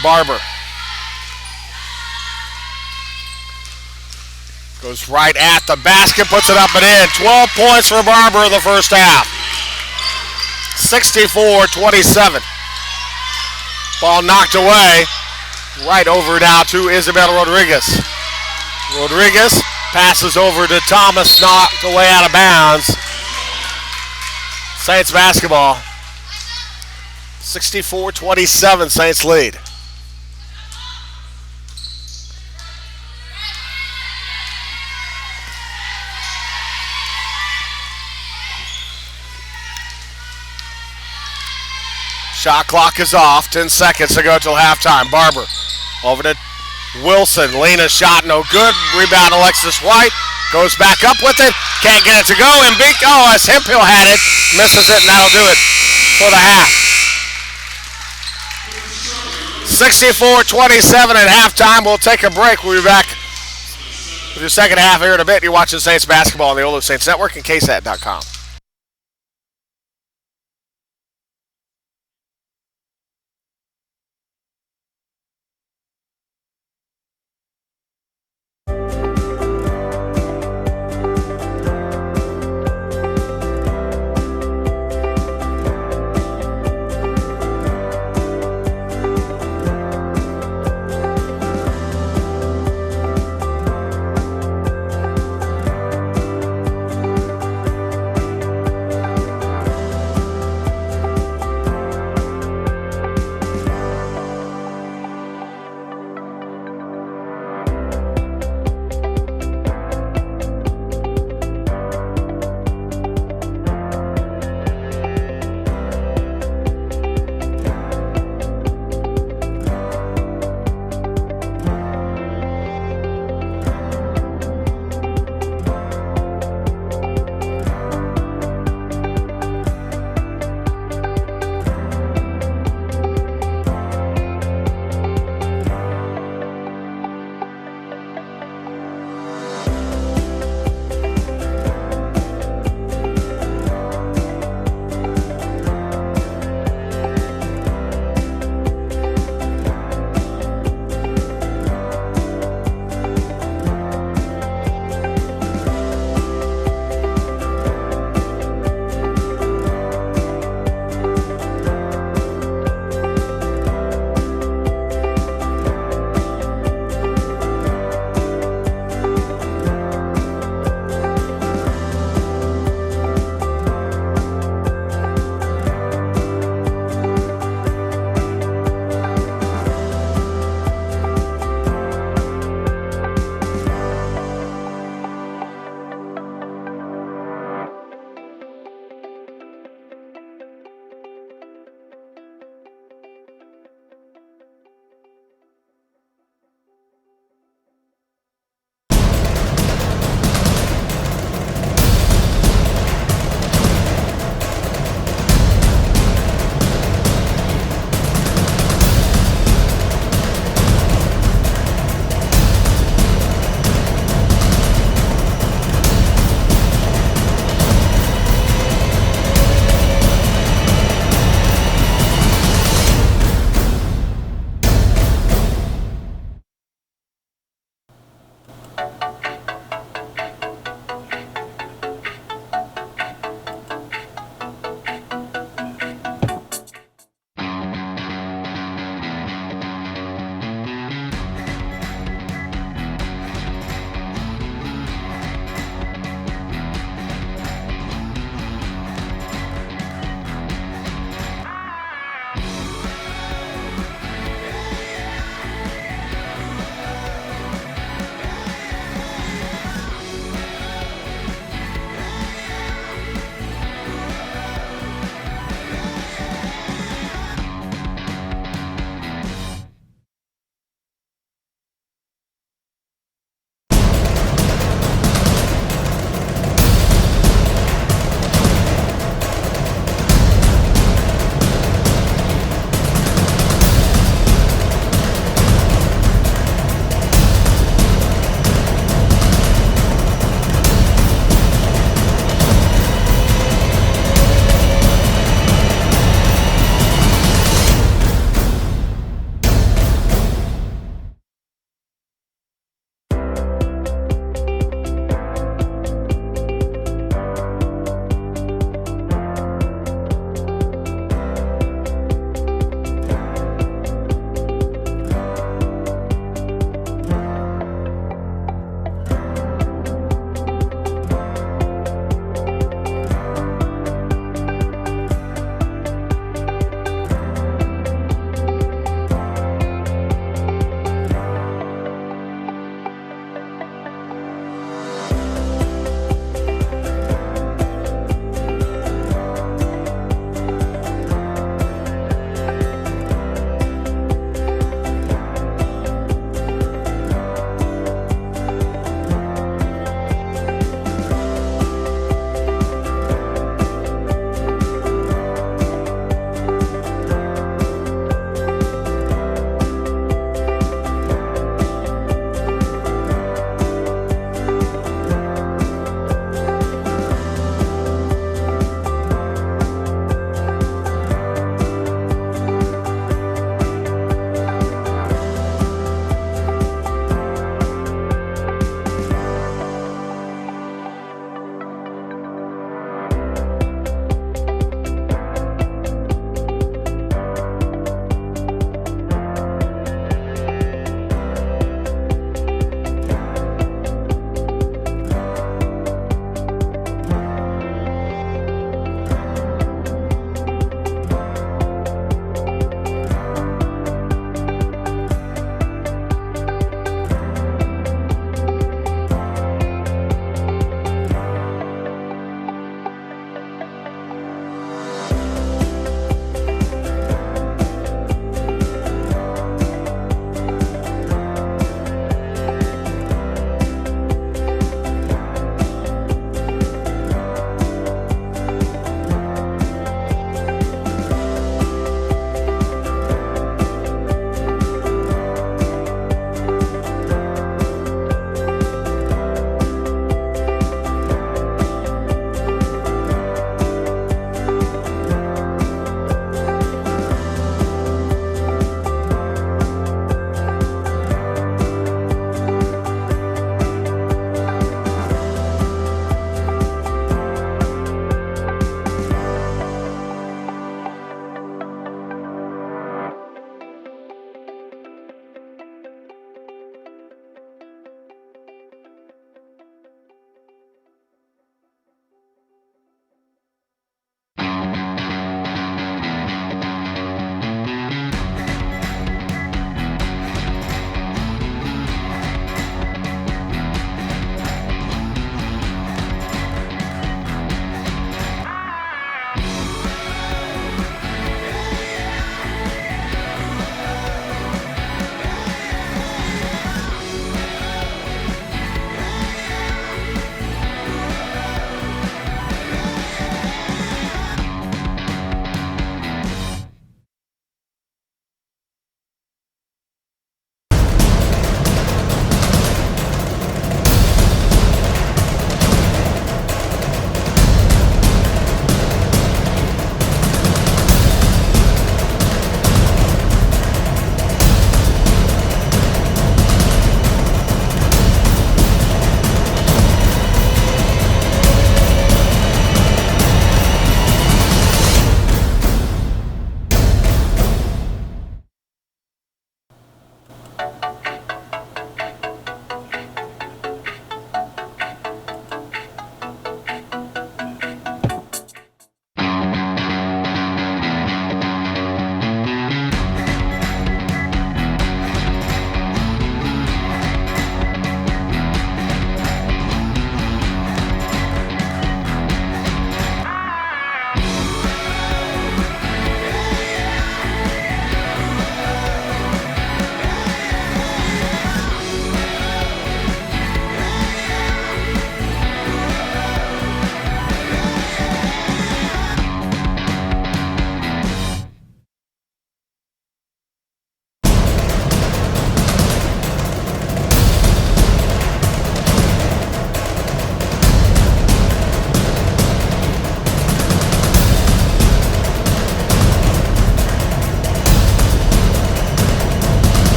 Barber goes right at the basket, puts it up and in. 12 points for Barber in the first half. 64-27. Ball knocked away. Right over now to Isabel Rodriguez. Rodriguez passes over to Thomas, knocked away out of bounds. Saints basketball. 64-27, Saints lead. Shot clock is off. 10 seconds to go till halftime. Barber over to Wilson. Lena's shot no good. Rebound Alexis White. Goes back up with it. Can't get it to go. And beat. Oh, as Hemphill had it. Misses it, and that'll do it for the half. 64-27 at halftime. We'll take a break. We'll be back with your second half here in a bit. You're watching Saints basketball on the OLLU Saints Network and KSAT.com.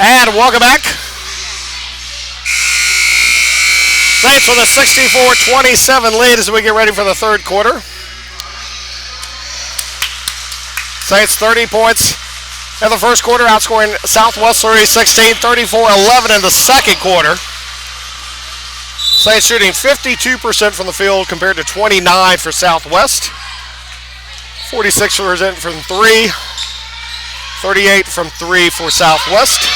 And welcome back. Saints with a 64-27 lead as we get ready for the third quarter. Saints 30 points in the first quarter, outscoring Southwest 30-16, 34-11 in the second quarter. Saints shooting 52% from the field compared to 29% for Southwest. 46% from 3, 38 from 3 for Southwest.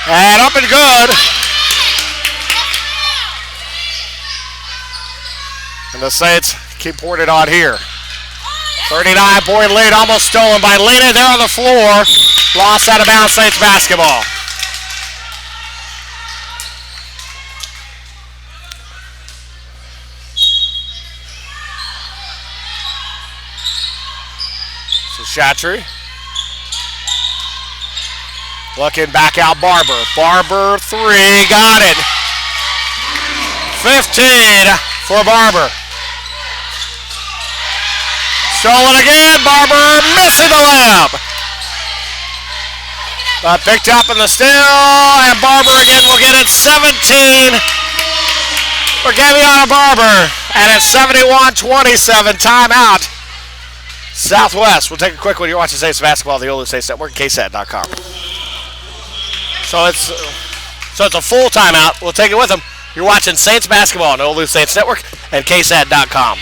And up and good. And the Saints keep pouring it on here. 39-point lead, almost stolen by Lena. There on the floor. Lost out of bounds, Saints basketball. So Chatry. Looking back out, Barber. Barber 3, got it. 15 for Barber. Stolen again, Barber missing the layup. But picked up in the steal, and Barber again will get it. 17 for Gaviana Barber. And it's 71-27, timeout. Southwest. We'll take a quick one. You're watching Saints basketball on the OLLU Saints Network, KSAT.com. So it's a full timeout. We'll take it with them. You're watching Saints basketball on OLLU Saints Network and KSAT.com.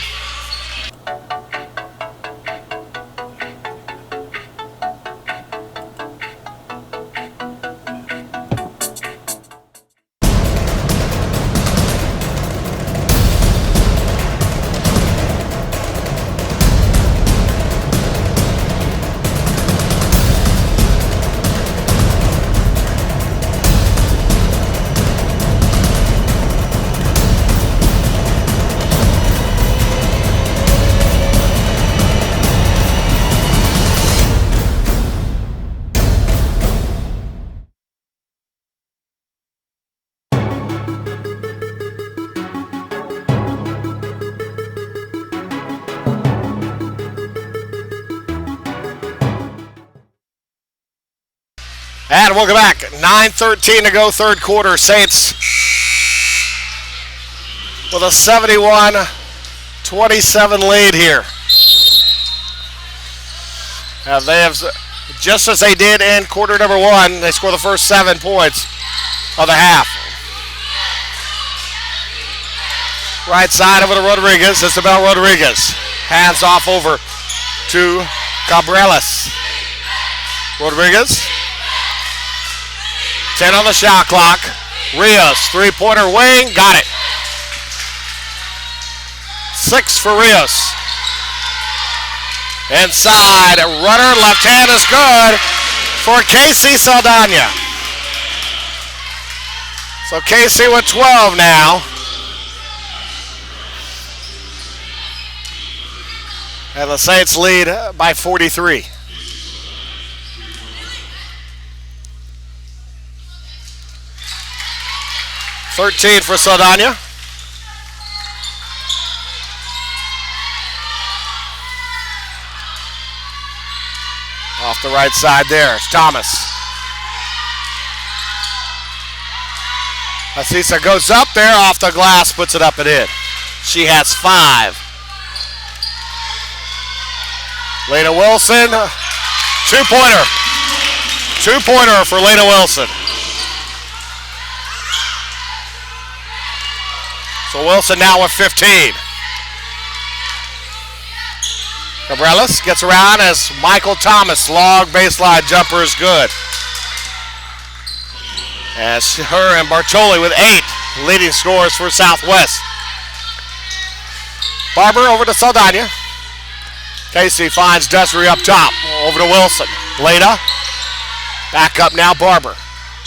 And welcome back. 9:13 to go, third quarter. Saints with a 71-27 lead here. And they have, just as they did in quarter number one, they score the first 7 points of the half. Right side over to Rodriguez. Isabel Rodriguez. Hands off over to Cabrelas. Rodriguez. 10 on the shot clock. Rios, three-pointer wing, got it. 6 for Rios. Inside, runner, left hand is good for Casey Saldana. So Casey with 12 now. And the Saints lead by 43. $13 for Saldana. Off the right side there, it's Thomas. Asisa goes up there, off the glass, puts it up and in. She has 5. Lena Wilson, two-pointer. Two-pointer for Lena Wilson. So Wilson now with 15. Cabrelas gets around as Michael Thomas. Long baseline jumper is good. As her and Bartoli with 8 leading scorers for Southwest. Barber over to Saldana. Casey finds Desiree up top. Over to Wilson. Leda. Back up now, Barber.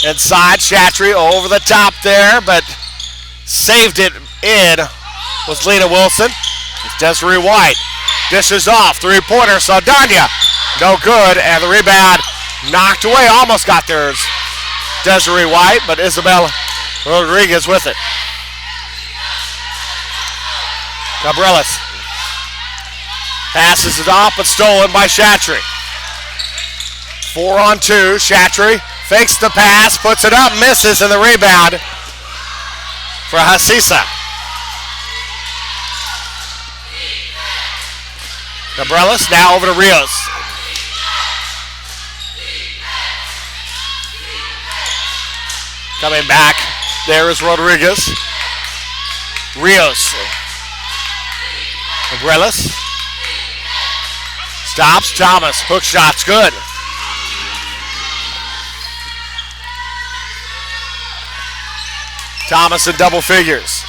Inside, Chatry over the top there, but saved it in was Lena Wilson. It's Desiree White. Dishes off. Three-pointer. Saldana. No good. And the rebound knocked away. Almost got there. Desiree White, but Isabel Rodriguez with it. Cabrelas passes it off, but stolen by Chatry. 4-on-2. Chatry Fakes the pass, puts it up, misses, and the rebound for Hasisa. Cabrelas now over to Rios. Coming back, there is Rodriguez. Rios. Cabrelas. Stops, Thomas. Hook shot's good. Thomas in double figures.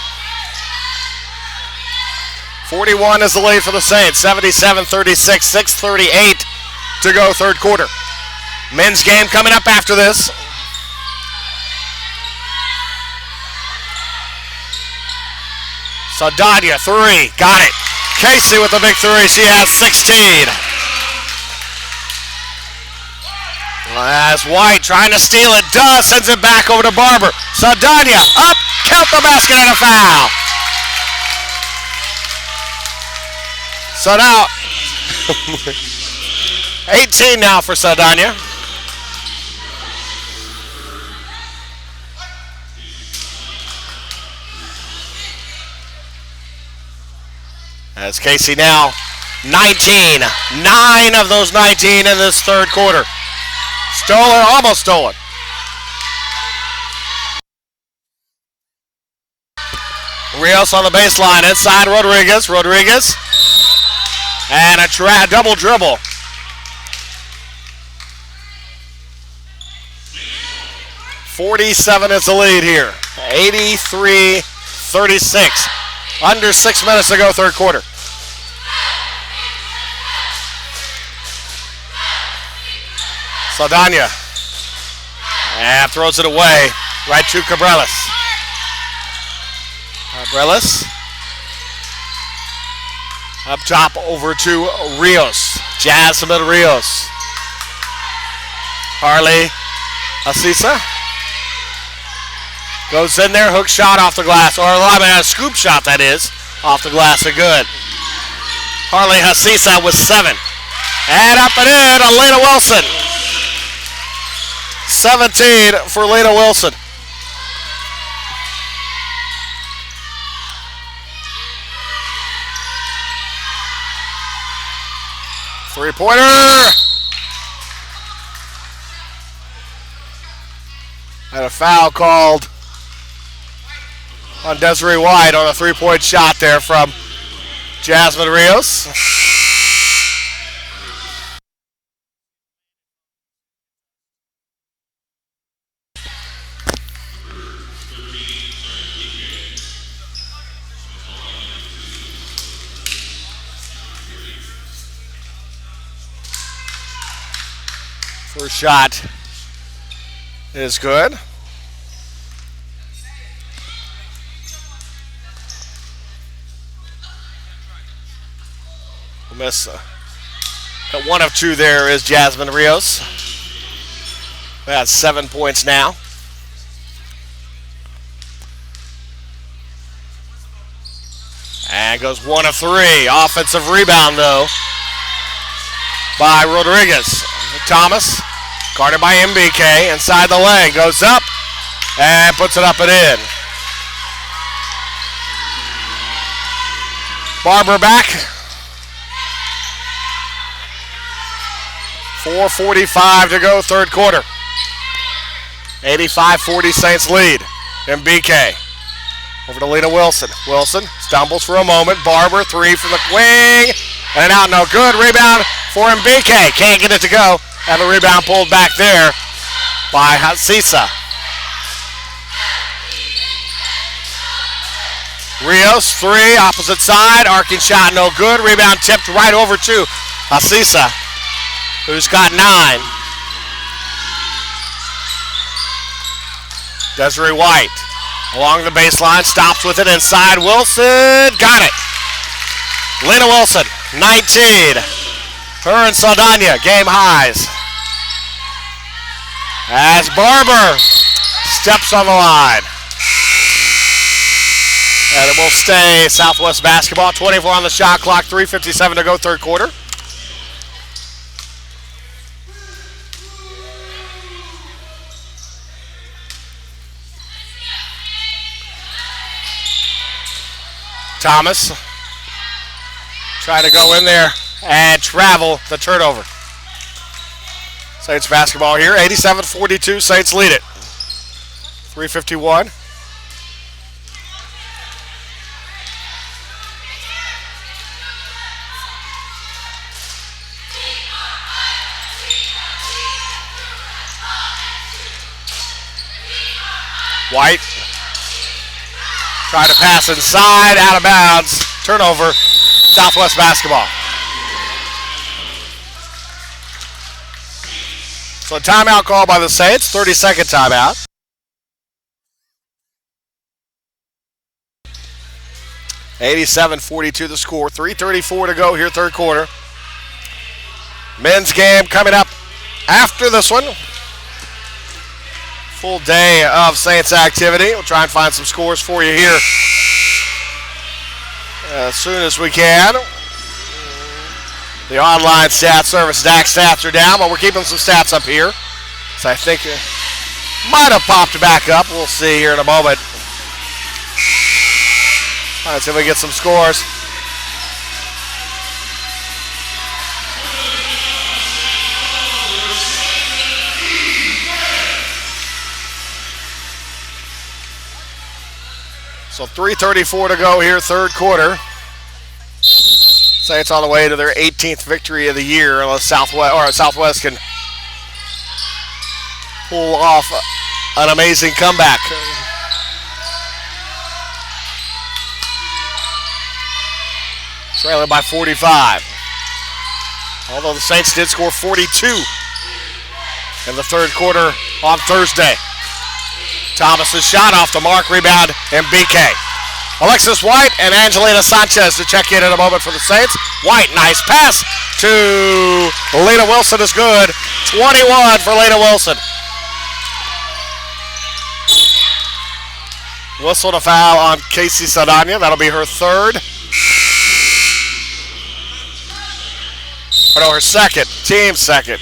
41 is the lead for the Saints. 77-36, 6:38 to go, third quarter. Men's game coming up after this. Saldana, three, got it. Casey with the big three, she has 16. As White trying to steal it, does, sends it back over to Barber. Saldana, up, count the basket and a foul. So now, 18 now for Saldana. As Casey now 19. 9 of those 19 in this third quarter. Stolen, almost stolen. Rios on the baseline, inside Rodriguez. Rodriguez. And a double dribble. .47 is the lead here. 83-36. Under 6 minutes to go, third quarter. Saldana. And throws it away. Right to Cabrelas. Cabrelas. Up top over to Rios. Jasmine Rios. Harley Asisa. Goes in there, hook shot off the glass. Or a scoop shot, that is. Off the glass and good. Harley Asisa with 7. And up and in, Elena Wilson. 17 for Elena Wilson. Three-pointer. And a foul called on Desiree White on a three-point shot there from Jasmine Rios. First shot is good. Miss at 1 of 2 there is Jasmine Rios. That's 7 points now. And goes 1 of 3. Offensive rebound though by Rodriguez. Thomas, guarded by MBK, inside the leg, goes up and puts it up and in. Barber back. 4:45 to go, third quarter. 85-40 Saints lead. MBK over to Lena Wilson. Wilson stumbles for a moment. Barber, 3 from the wing. And out, no good. Rebound for MBK. Can't get it to go. And the rebound pulled back there by Hasisa. Rios, 3, opposite side. Arcing shot, no good. Rebound tipped right over to Hasisa, who's got 9. Desiree White along the baseline, stops with it inside. Wilson, got it. Lena Wilson, 19. Her and Saldana, game highs. As Barber steps on the line. And it will stay Southwest basketball. 24 on the shot clock, 3:57 to go, third quarter. Thomas trying to go in there and travel the turnover. Saints basketball here. 87-42. Saints lead it. 3:51. White trying to pass inside, out of bounds. Turnover, Southwest basketball. So a timeout call by the Saints, 30-second timeout. (87-42) the score, 3:34 to go here, third quarter. Men's game coming up after this one. Full day of Saints activity. We'll try and find some scores for you here as soon as we can. The online stat service, DAC stats are down, but we're keeping some stats up here. So I think it might have popped back up. We'll see here in a moment. All right, see if we get some scores. So 3:34 to go here, third quarter. Saints on the way to their 18th victory of the year, unless Southwest can pull off an amazing comeback. Trailing by 45. Although the Saints did score 42 in the third quarter on Thursday. Thomas's shot off the mark, rebound, and BK. Alexis White and Angelina Sanchez to check in a moment for the Saints. White, nice pass to Lena Wilson is good. 21 for Lena Wilson. Whistle to foul on Casey Saldana. That'll be her third. Or no, her second. Team second.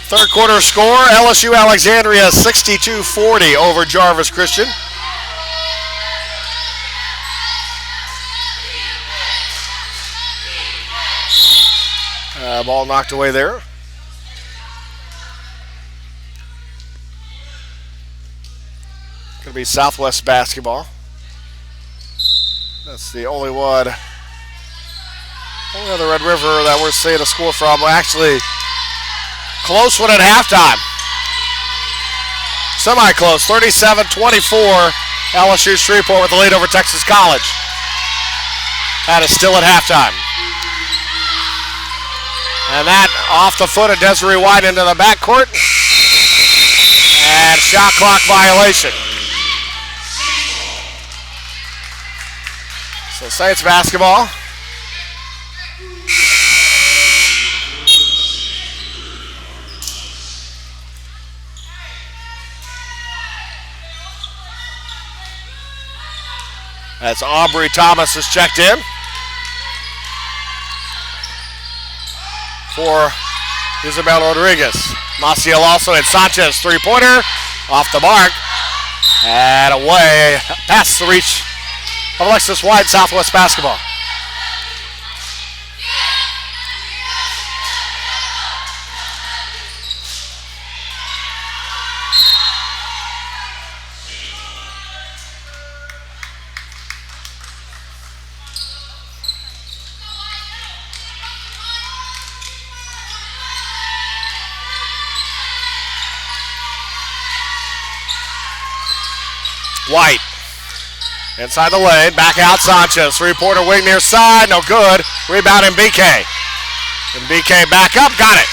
Third quarter score, LSU Alexandria 62-40 over Jarvis Christian. Ball knocked away there. Going to be Southwest basketball. That's the only one. Only other Red River that we're seeing a score from. Actually, close one at halftime. Semi-close, 37-24. LSU Shreveport with the lead over Texas College. That is still at halftime. And that off the foot of Desiree White into the backcourt. And shot clock violation. So Saints basketball. As Aubrey Thomas is checked in for Isabel Rodriguez. Maciel also, and Sanchez, three-pointer, off the mark, and away, past the reach of Alexis White, Southwest basketball. White inside the lane, back out Sanchez. Three-pointer wing near side, no good. Rebound in BK. And BK back up, got it.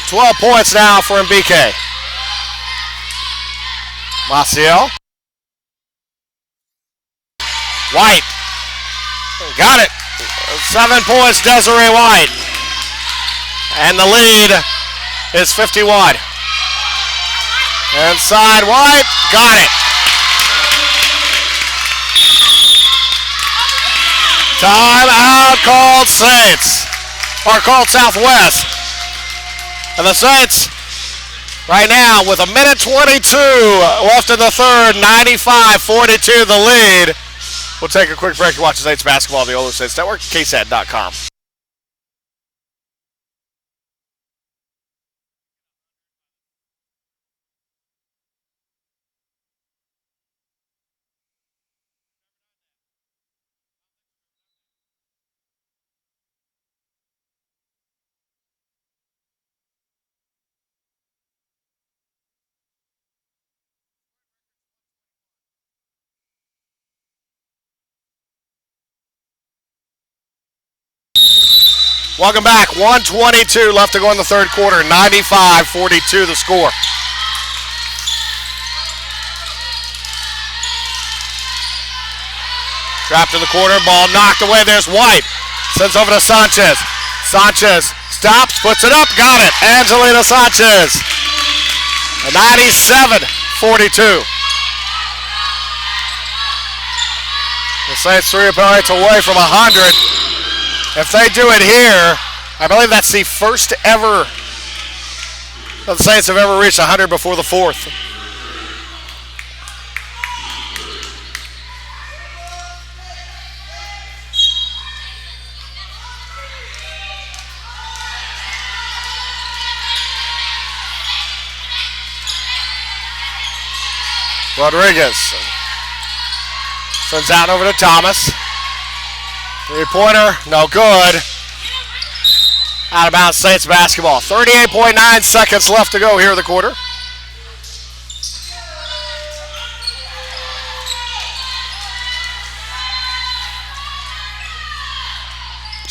12 points now for MBK. Maciel. White. Got it. 7 points, Desiree White. And the lead is 51. Inside White, got it. Time out called Saints. are called Southwest. And the Saints right now with 1:22 left in the third, 95-42 the lead. We'll take a quick break and watch the Saints basketball on the OLLU Saints Network, KSAT.com. Welcome back. 1:22 left to go in the third quarter. 95-42 the score. Trapped in the corner. Ball knocked away. There's White. Sends over to Sanchez. Sanchez stops, puts it up, got it. Angelina Sanchez. 97-42. The Saints 3 points away from 100. If they do it here, I believe that's the first ever that the Saints have ever reached 100 before the fourth. Rodriguez sends out over to Thomas. Three-pointer, no good. Out of bounds, Saints basketball. 38.9 seconds left to go here in the quarter.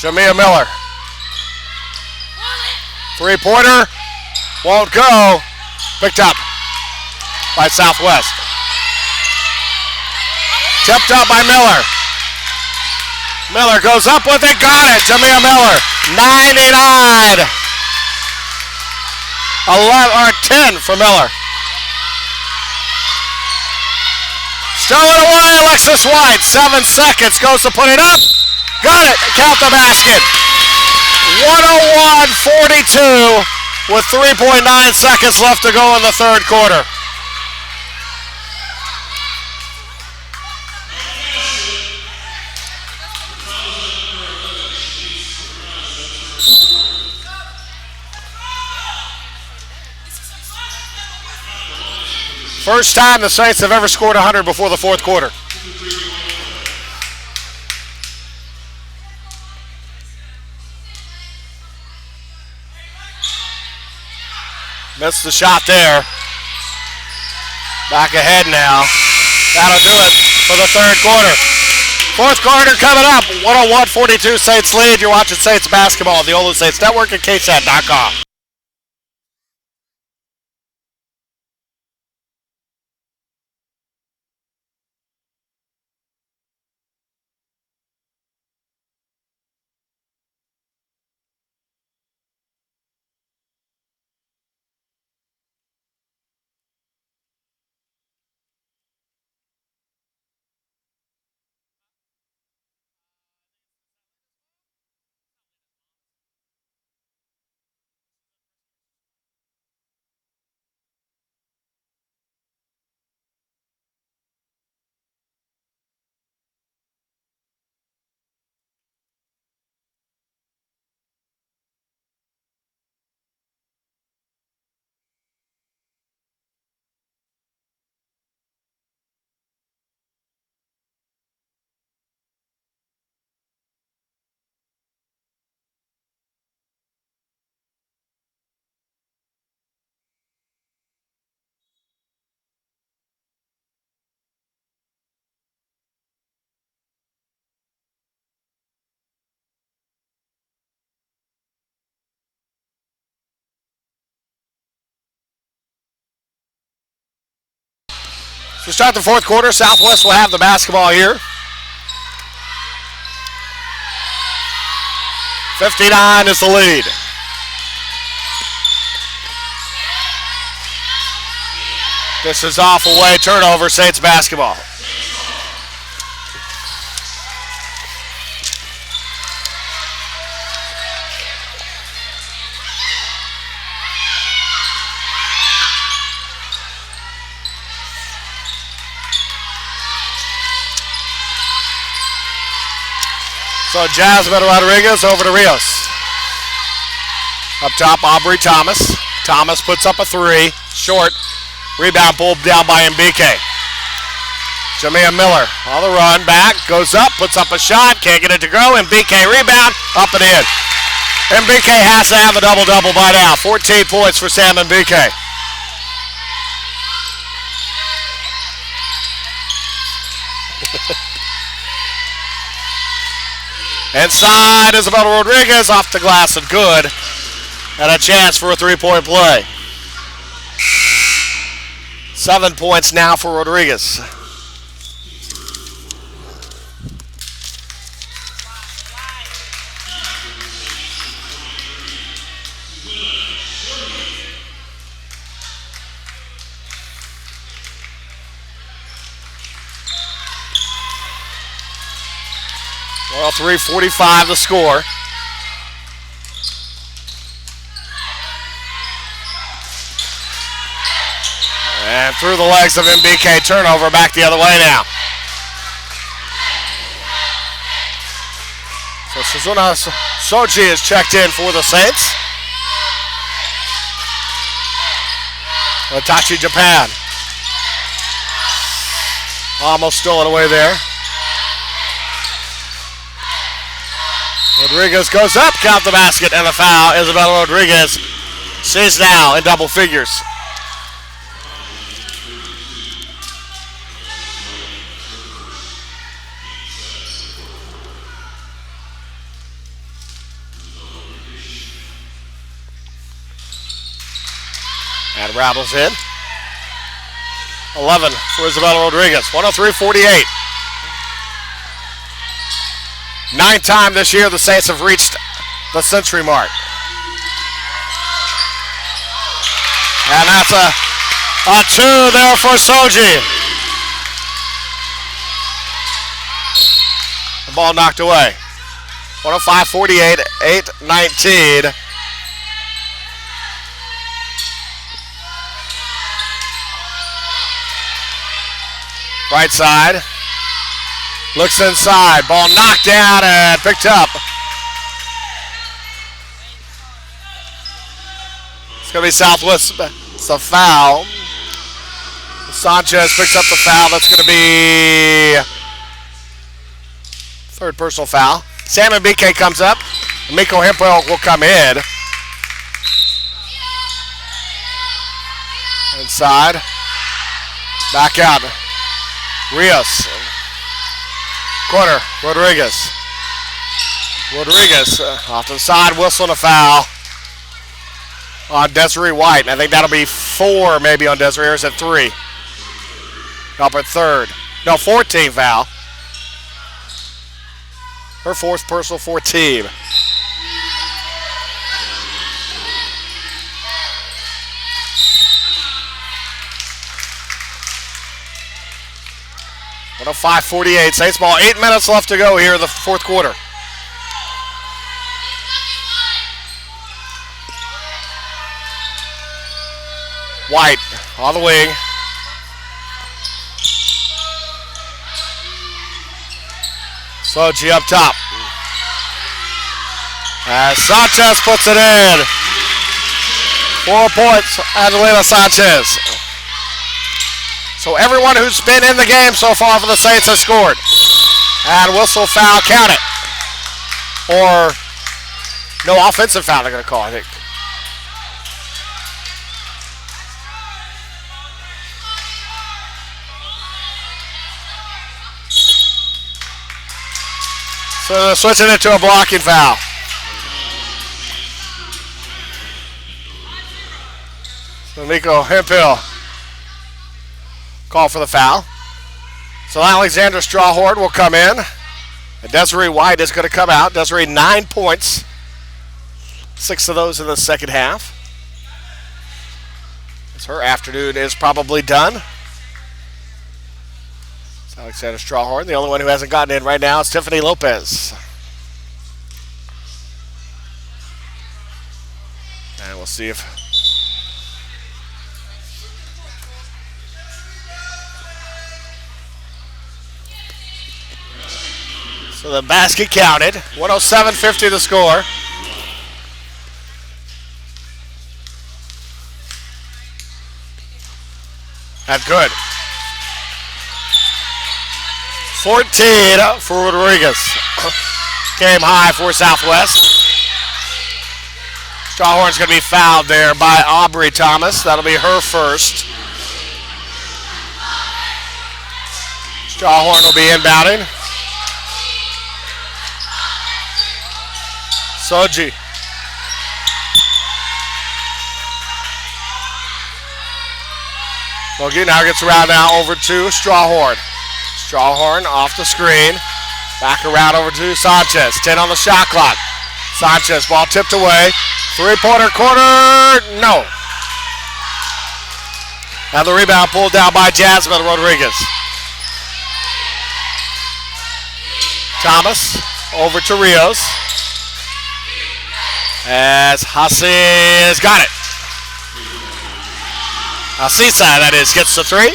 Jamia Miller. Three-pointer, won't go. Picked up by Southwest. Tipped up by Miller. Miller goes up with it, got it. Jamia Miller, 99. 10 for Miller. Stolen away, Alexis White. 7 seconds, goes to put it up. Got it, count the basket. 101-42 with 3.9 seconds left to go in the third quarter. First time the Saints have ever scored 100 before the fourth quarter. Missed the shot there. Back ahead now. That'll do it for the third quarter. Fourth quarter coming up. 101-42 Saints lead. You're watching Saints basketball on the OLLU Saints Network at KSAT.com. To start the fourth quarter, Southwest will have the basketball here. 59 is the lead. This is off away, turnover, Saints basketball. So Jasmine Rodriguez over to Rios. Up top, Aubrey Thomas. Thomas puts up a three. Short. Rebound pulled down by MBK. Jamia Miller on the run. Back. Goes up. Puts up a shot. Can't get it to go. MBK rebound. Up and in. MBK has to have a double-double by now. 14 points for Sam MBK. Inside, Isabella Rodriguez off the glass and good. And a chance for a three-point play. 7 points now for Rodriguez. Well, 3:45 the score. And through the legs of MBK, turnover back the other way now. So Suzuna Sochi is checked in for the Saints. Hitachi Japan. Almost stolen away there. Rodriguez goes up, count the basket, and the foul. Isabella Rodriguez. She's now in double figures. And rattles in. 11 for Isabella Rodriguez. 103-48. Ninth time this year the Saints have reached the century mark. And that's a two there for Soji. The ball knocked away. 105-48, 8-19. Right side. Looks inside. Ball knocked down and picked up. It's going to be Southwest. It's a foul. Sanchez picks up the foul. That's going to be third personal foul. Sam MBK comes up. Miko Hempel will come in. Inside. Back out. Rios. Corner, Rodriguez. Rodriguez off to the side, whistle and a foul on Desiree White. And I think that'll be 4 maybe on Desiree, or is it 3? Up at third. No, 14 foul. Her fourth personal for team. Well, 5:48. Saints ball. 8 minutes left to go here in the fourth quarter. White on the wing. Soji up top. As Sanchez puts it in. 4 points, Angelina Sanchez. So everyone who's been in the game so far for the Saints has scored. And whistle, foul, count it. Or no offensive foul they're going to call, I think. So they're switching it to a blocking foul. So Miko Hempel call for the foul. So Alexandra Strawhorn will come in. And Desiree White is going to come out. Desiree 9 points. 6 of those in the second half. As her afternoon is probably done. It's Alexandra Strawhorn. The only one who hasn't gotten in right now is Tiffany Lopez. And we'll see if So the basket counted. 107-50 the score. That's good. 14 for Rodriguez. Game high for Southwest. Strawhorn's going to be fouled there by Aubrey Thomas. That'll be her first. Strawhorn will be inbounding. Soji. Logie now gets around now over to Strawhorn. Strawhorn off the screen. Back around over to Sanchez. 10 on the shot clock. Sanchez, ball tipped away. Three-pointer corner, no. Now the rebound pulled down by Jasmine Rodriguez. Thomas over to Rios. As Hassis got it. Hassisa, that is, gets the three.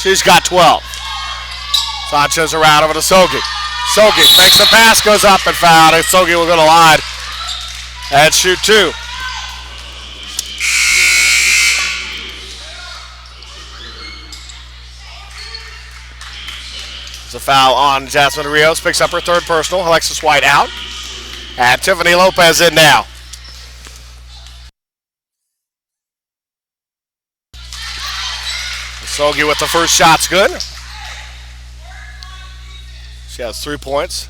She's got 12. Sanchez around over to Sogi. Sogi makes the pass, goes up and fouled. And Sogi will go to the line and shoot two. There's a foul on Jasmine Rios. Picks up her third personal. Alexis White out. And Tiffany Lopez in now. Sogi with the first shot's good. She has 3 points.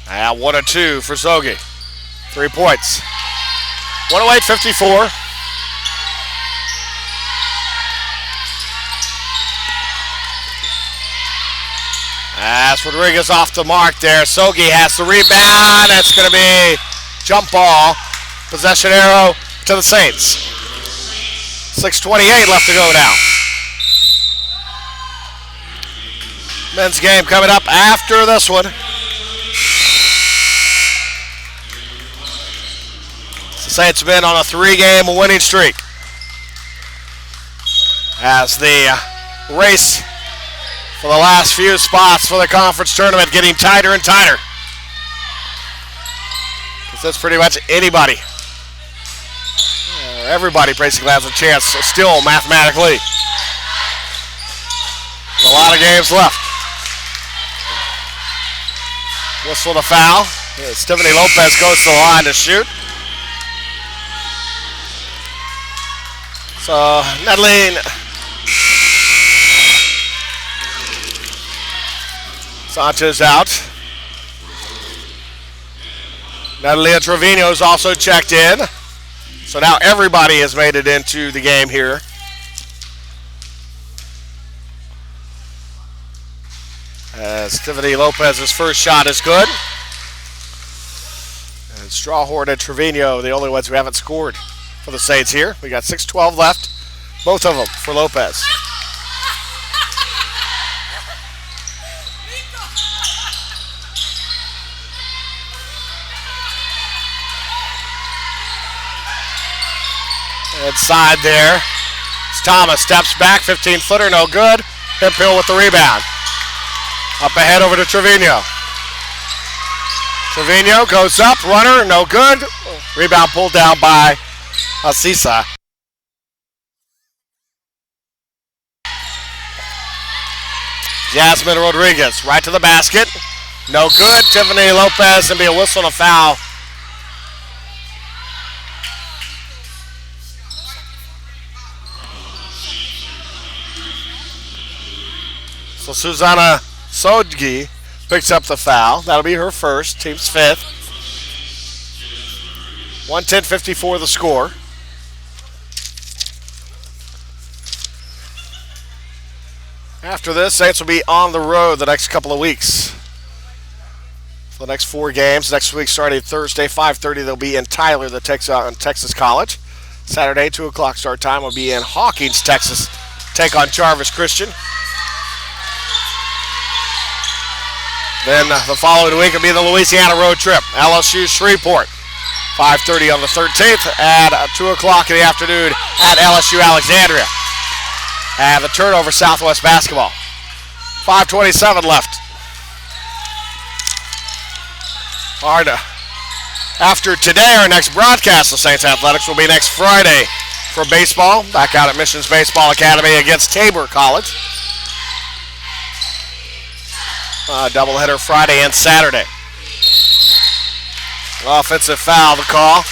And 1 and 2 for Sogi. 3 points. 108-54. As Rodriguez off the mark there. Sogi has the rebound. That's going to be jump ball. Possession arrow to the Saints. 6:28 left to go now. Men's game coming up after this one. The Saints have been on a 3-game winning streak. As the race for the last few spots for the conference tournament getting tighter and tighter. Because that's pretty much anybody. Everybody basically has a chance still mathematically. A lot of games left. Whistle the foul. Tiffany Lopez goes to the line to shoot. So Natalie Sanchez out. Natalia Trevino is also checked in. So now everybody has made it into the game here. As Tiffany Lopez's first shot is good. And Strawhorn and Trevino, the only ones who haven't scored for the Saints here. We got 6:12 left. Both of them for Lopez. Inside there. Thomas steps back, 15-footer, no good. Hemphill with the rebound. Up ahead over to Trevino. Trevino goes up, runner, no good. Rebound pulled down by Asisa. Jasmine Rodriguez right to the basket. No good. Tiffany Lopez and be a whistle and a foul. So Susanna Sodgi picks up the foul. That'll be her first, team's fifth. 110-54 the score. After this, Saints will be on the road the next couple of weeks. For the next 4 games. Next week starting Thursday, 5:30, they'll be in Tyler, the Texas College. Saturday, 2 o'clock start time, will be in Hawkins, Texas. Take on Jarvis Christian. Then the following week will be the Louisiana road trip. LSU Shreveport. 5:30 on the 13th at 2 o'clock in the afternoon at LSU Alexandria. And the turnover, Southwest basketball. 5:27 left. After today, our next broadcast of Saints Athletics will be next Friday for baseball. Back out at Missions Baseball Academy against Tabor College. Doubleheader Friday and Saturday. Offensive foul, the call.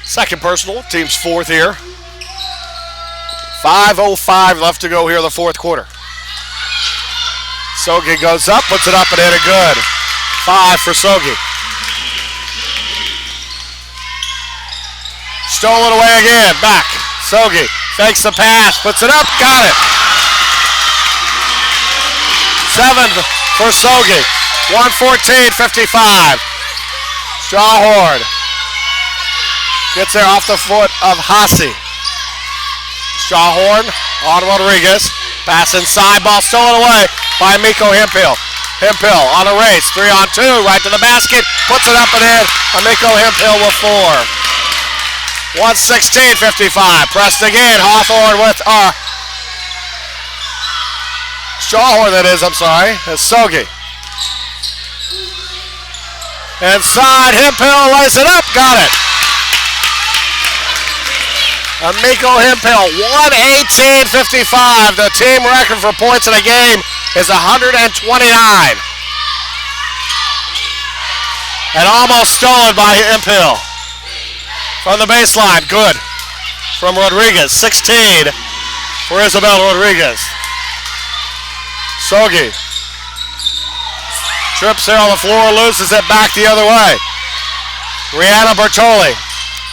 Second personal, team's fourth here. 5:05 left to go here in the fourth quarter. Sogi goes up, puts it up and in it good. 5 for Sogi. Stolen away again, back. Sogi fakes the pass, puts it up, got it. 7 for Sogi. 1:14:55. Strawhorn gets there off the foot of Hassi. Strawhorn on Rodriguez. Pass inside, ball stolen away by Miko Hemphill. Hemphill on a race, 3-on-2, right to the basket, puts it up and in. Miko Hemphill with 4. 1:16:55. Pressed again. Hawthorne with Strawhorn, that is, I'm sorry. It's Sogi. Inside, Hemphill lays it up, got it. Miko Hemphill, 1:18:55. The team record for points in a game is 129. And almost stolen by Hemphill. From the baseline, good. From Rodriguez, 16 for Isabel Rodriguez. Sogi trips there on the floor, loses it back the other way. Rihanna Bertoli.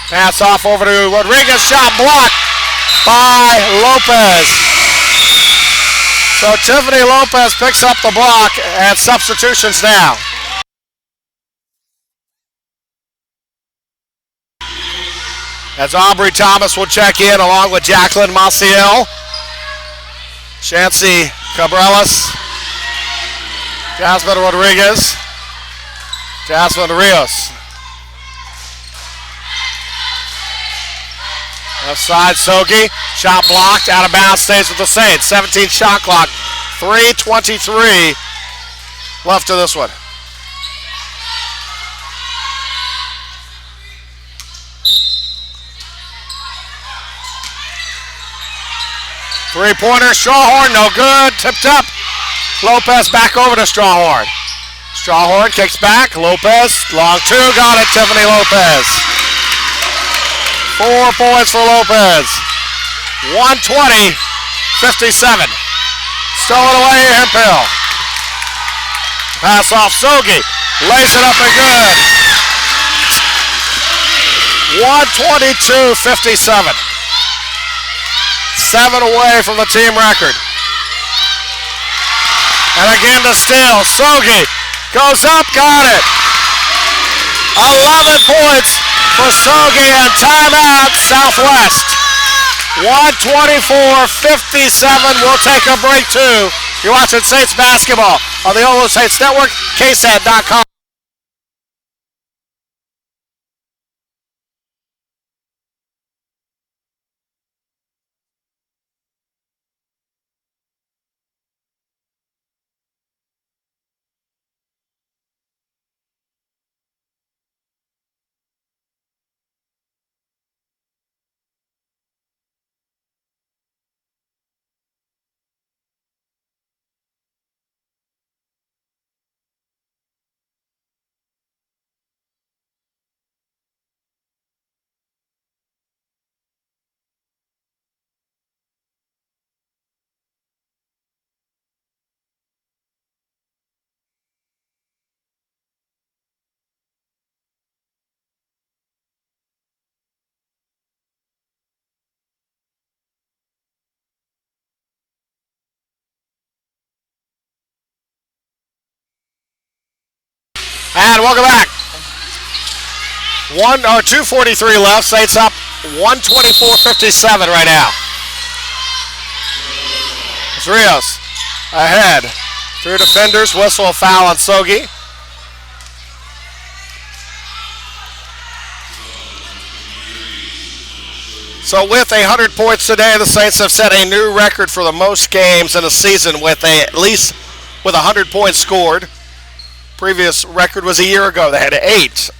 Pass off over to Rodriguez, shot blocked by Lopez. So Tiffany Lopez picks up the block and substitutions now. As Aubrey Thomas will check in along with Jacqueline Maciel. Chancy Cabrelas. Jasmine Rodriguez. Jasmine Rios. Left side, Sogi. Shot blocked, out of bounds, stays with the Saints. 17 shot clock, 3:23 left to this one. Three-pointer, Strawhorn, no good, tipped up. Lopez back over to Strawhorn. Strawhorn kicks back, Lopez, long 2, got it, Tiffany Lopez. 4 points for Lopez. 1:20:57. Stolen away, Hemphill. Pass off Sogi. Lays it up and good. 1:22:57. 7 away from the team record. And again to steal. Sogi goes up, got it. 11 points for Sogi and timeout Southwest. 1:24:57. We'll take a break too. You're watching Saints basketball on the OLLU Saints Network, KSAT.com. And welcome back. 2:43 left. Saints up 1:24:57 right now. As Rios ahead. Through defenders, whistle a foul on Sogi. So with 100 points today, the Saints have set a new record for the most games in a season with at least 100 points scored. Previous record was a year ago. They had 8.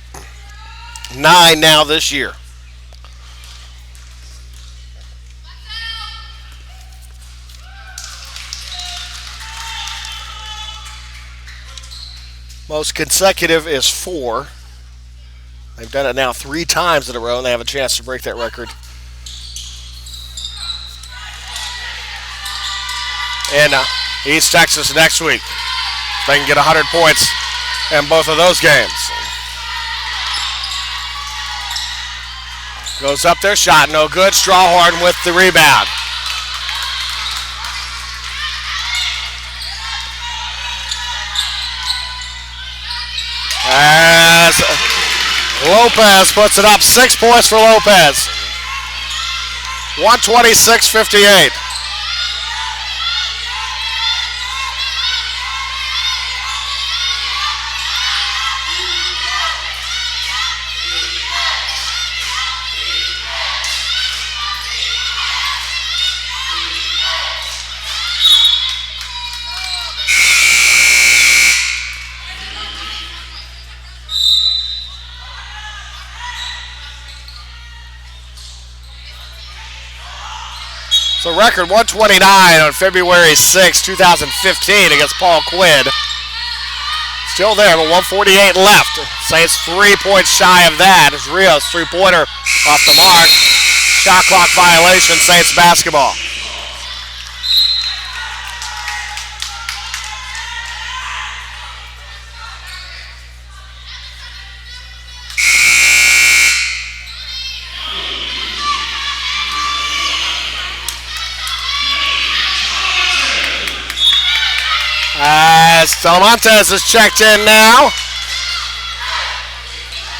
9 now this year. Most consecutive is 4. They've done it now 3 times in a row, and they have a chance to break that record. In East Texas next week. They can get 100 points in both of those games. Goes up there, shot no good. Strawhorn with the rebound. As Lopez puts it up, 6 points for Lopez. 126-58. So record 129 on February 6, 2015 against Paul Quinn. Still there, but 148 left. Saints 3 points shy of that as Rios 3-pointer off the mark. Shot clock violation, Saints basketball. As Salamantes is checked in now.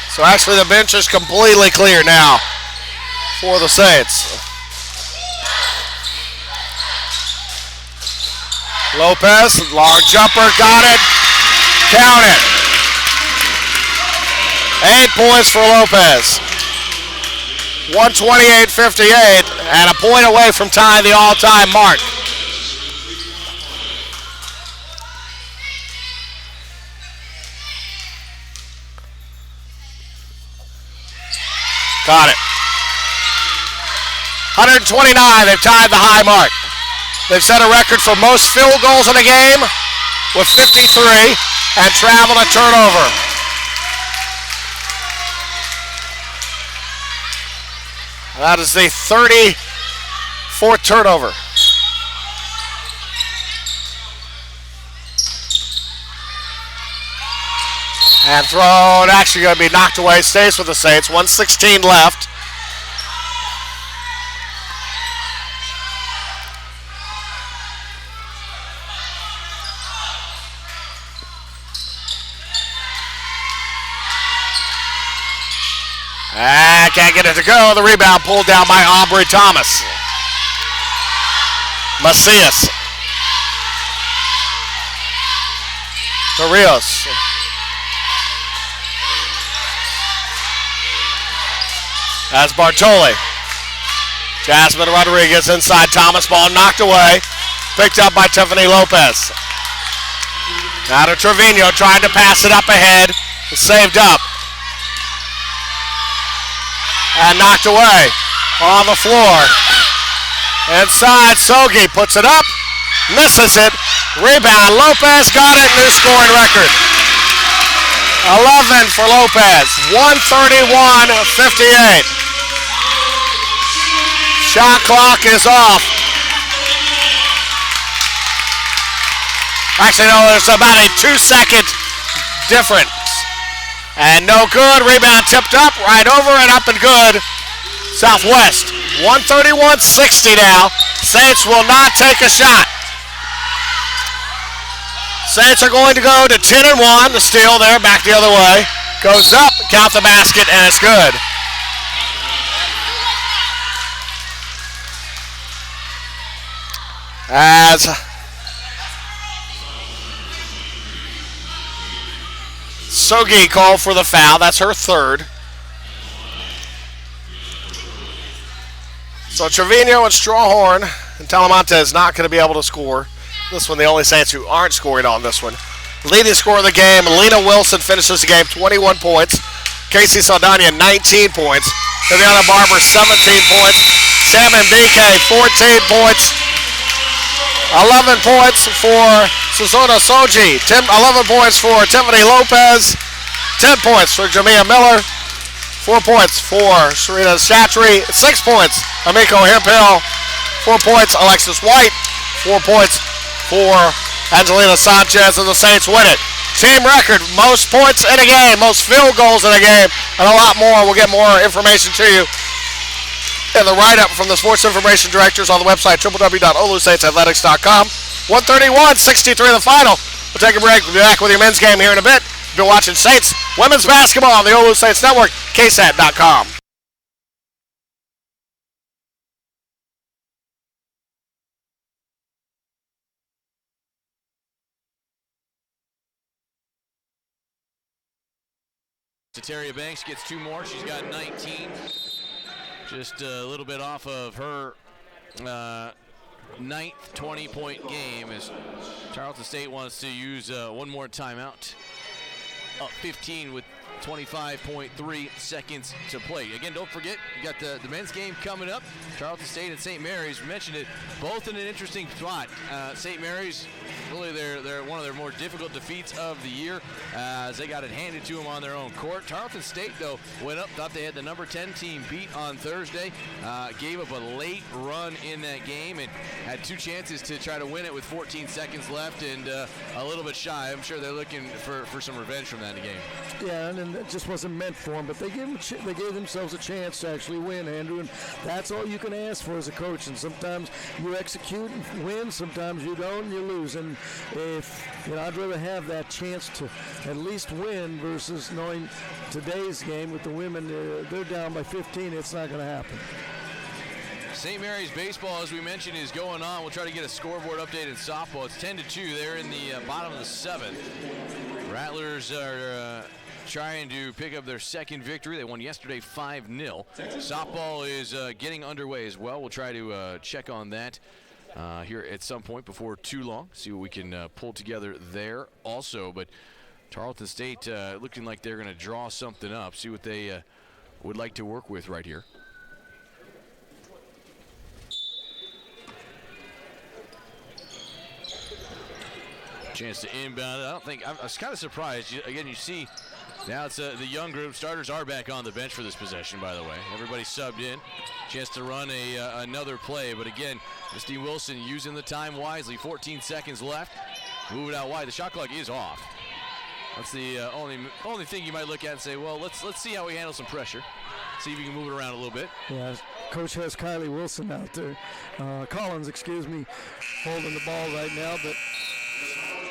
So actually the bench is completely clear now for the Saints. Lopez, large jumper, got it. Count it. 8 points for Lopez. 128-58 and a point away from tying the all-time mark. Got it. 129, they've tied the high mark. They've set a record for most field goals in a game with 53 and travel a turnover. That is the 34th turnover. And thrown, actually going to be knocked away, stays with the Saints. 1:16 left. And can't get it to go. The rebound pulled down by Aubrey Thomas. Macias. Torrijos. As Bartoli. Jasmine Rodriguez inside Thomas. Ball knocked away. Picked up by Tiffany Lopez. Now to Trevino trying to pass it up ahead. Saved up. And knocked away on the floor. Inside, Sogi puts it up. Misses it. Rebound. Lopez got it. New scoring record. 11 for Lopez. 131-58. Shot clock is off. Actually, no, there's about a 2-second difference. And no good. Rebound tipped up, right over and up and good. Southwest. 131-60 now. Saints will not take a shot. Saints are going to go to 10-1. The steal there, back the other way. Goes up, count the basket, and it's good. as Sogi called for the foul. That's her third. So Trevino and Strawhorn and Talamonte is not going to be able to score. This one, the only Saints who aren't scoring on this one. Leading scorer of the game, Lena Wilson finishes the game 21 points. Casey Saldana 19 points. Viviana Barber 17 points. Sam Mbike 14 points. 11 points for Susanna Soji. 11 points for Tiffany Lopez. 10 points for Jamia Miller. 4 points for Serena Chatry. 6 points, Amiko Hemphill. 4 points, Alexis White. 4 points for Angelina Sanchez, and the Saints win it. Team record, most points in a game, most field goals in a game, and a lot more. We'll get more information to you in the write-up from the sports information directors on the website, www.OLLUSaintsAthletics.com. 131-63 the final. We'll take a break. We'll be back with your men's game here in a bit. You've been watching Saints women's basketball on the OLLU Saints Network, KSAT.com. Tateria Banks gets 2 more. She's got 19. Just a little bit off of her ninth 20-point game as Charleston State wants to use one more timeout. Up 15 with 25.3 seconds to play. Again, don't forget, you got the men's game coming up. Charleston State and St. Mary's. We mentioned it, both in an interesting spot. St. Mary's, really they're one of their more difficult defeats of the year as they got it handed to them on their own court. Charleston State, though, went up, thought they had the number 10 team beat on Thursday, gave up a late run in that game and had 2 chances to try to win it with 14 seconds left and a little bit shy. I'm sure they're looking for some revenge from that game. Yeah, and it just wasn't meant for them, but they gave themselves a chance to actually win, Andrew, and that's all you can ask for as a coach. And sometimes you execute and win, sometimes you don't, and you lose. And if I'd rather have that chance to at least win versus knowing today's game with the women, they're down by 15. It's not going to happen. St. Mary's baseball, as we mentioned, is going on. We'll try to get a scoreboard update in softball. It's 10-2. They're in the bottom of the 7th. Rattlers are trying to pick up their second victory. They won yesterday 5-0. Softball is getting underway as well. We'll try to check on that here at some point before too long, see what we can pull together there also. But Tarleton State looking like they're going to draw something up, see what they would like to work with right here. Chance to inbound it. I was kind of surprised. Again, you see now it's the young group. Starters are back on the bench for this possession, by the way. Everybody subbed in. Chance to run another play. But again, Misty Wilson using the time wisely. 14 seconds left. Move it out wide. The shot clock is off. That's the only thing you might look at and say, well, let's see how we handle some pressure. See if you can move it around a little bit. Yeah, Coach has Kylie Wilson out there. Collins, holding the ball right now, but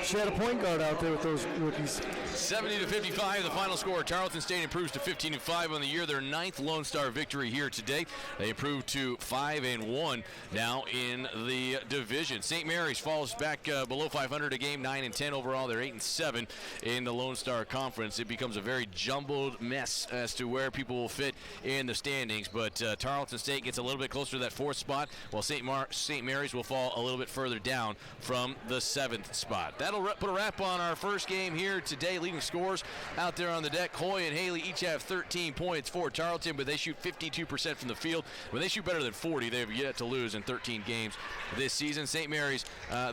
she had a point guard out there with those rookies. 70-55, the final score. Tarleton State improves to 15-5 on the year. Their 9th Lone Star victory here today. They improved to 5-1 now in the division. St. Mary's falls back below 500 a game, 9-10 overall. They're 8-7 in the Lone Star Conference. It becomes a very jumbled mess as to where people will fit in the standings. But Tarleton State gets a little bit closer to that 4th spot, while St. Mary's will fall a little bit further down from the 7th spot. That'll put a wrap on our first game here today. Leading scores out there on the deck. Hoy and Haley each have 13 points for Tarleton, but they shoot 52% from the field. When they shoot better than 40, they have yet to lose in 13 games this season. St. Mary's,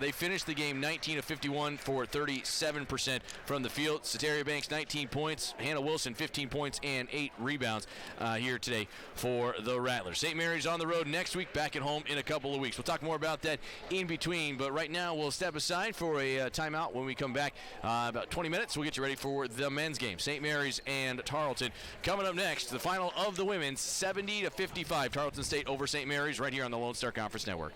they finished the game 19 of 51 for 37% from the field. Tateria Banks, 19 points. Hannah Wilson, 15 points and 8 rebounds here today for the Rattlers. St. Mary's on the road next week, back at home in a couple of weeks. We'll talk more about that in between, but right now we'll step aside for a timeout. When we come back about 20 minutes, we'll get you ready for the men's game. St. Mary's and Tarleton. Coming up next, the final of the women's, 70-55. Tarleton State over St. Mary's right here on the Lone Star Conference Network.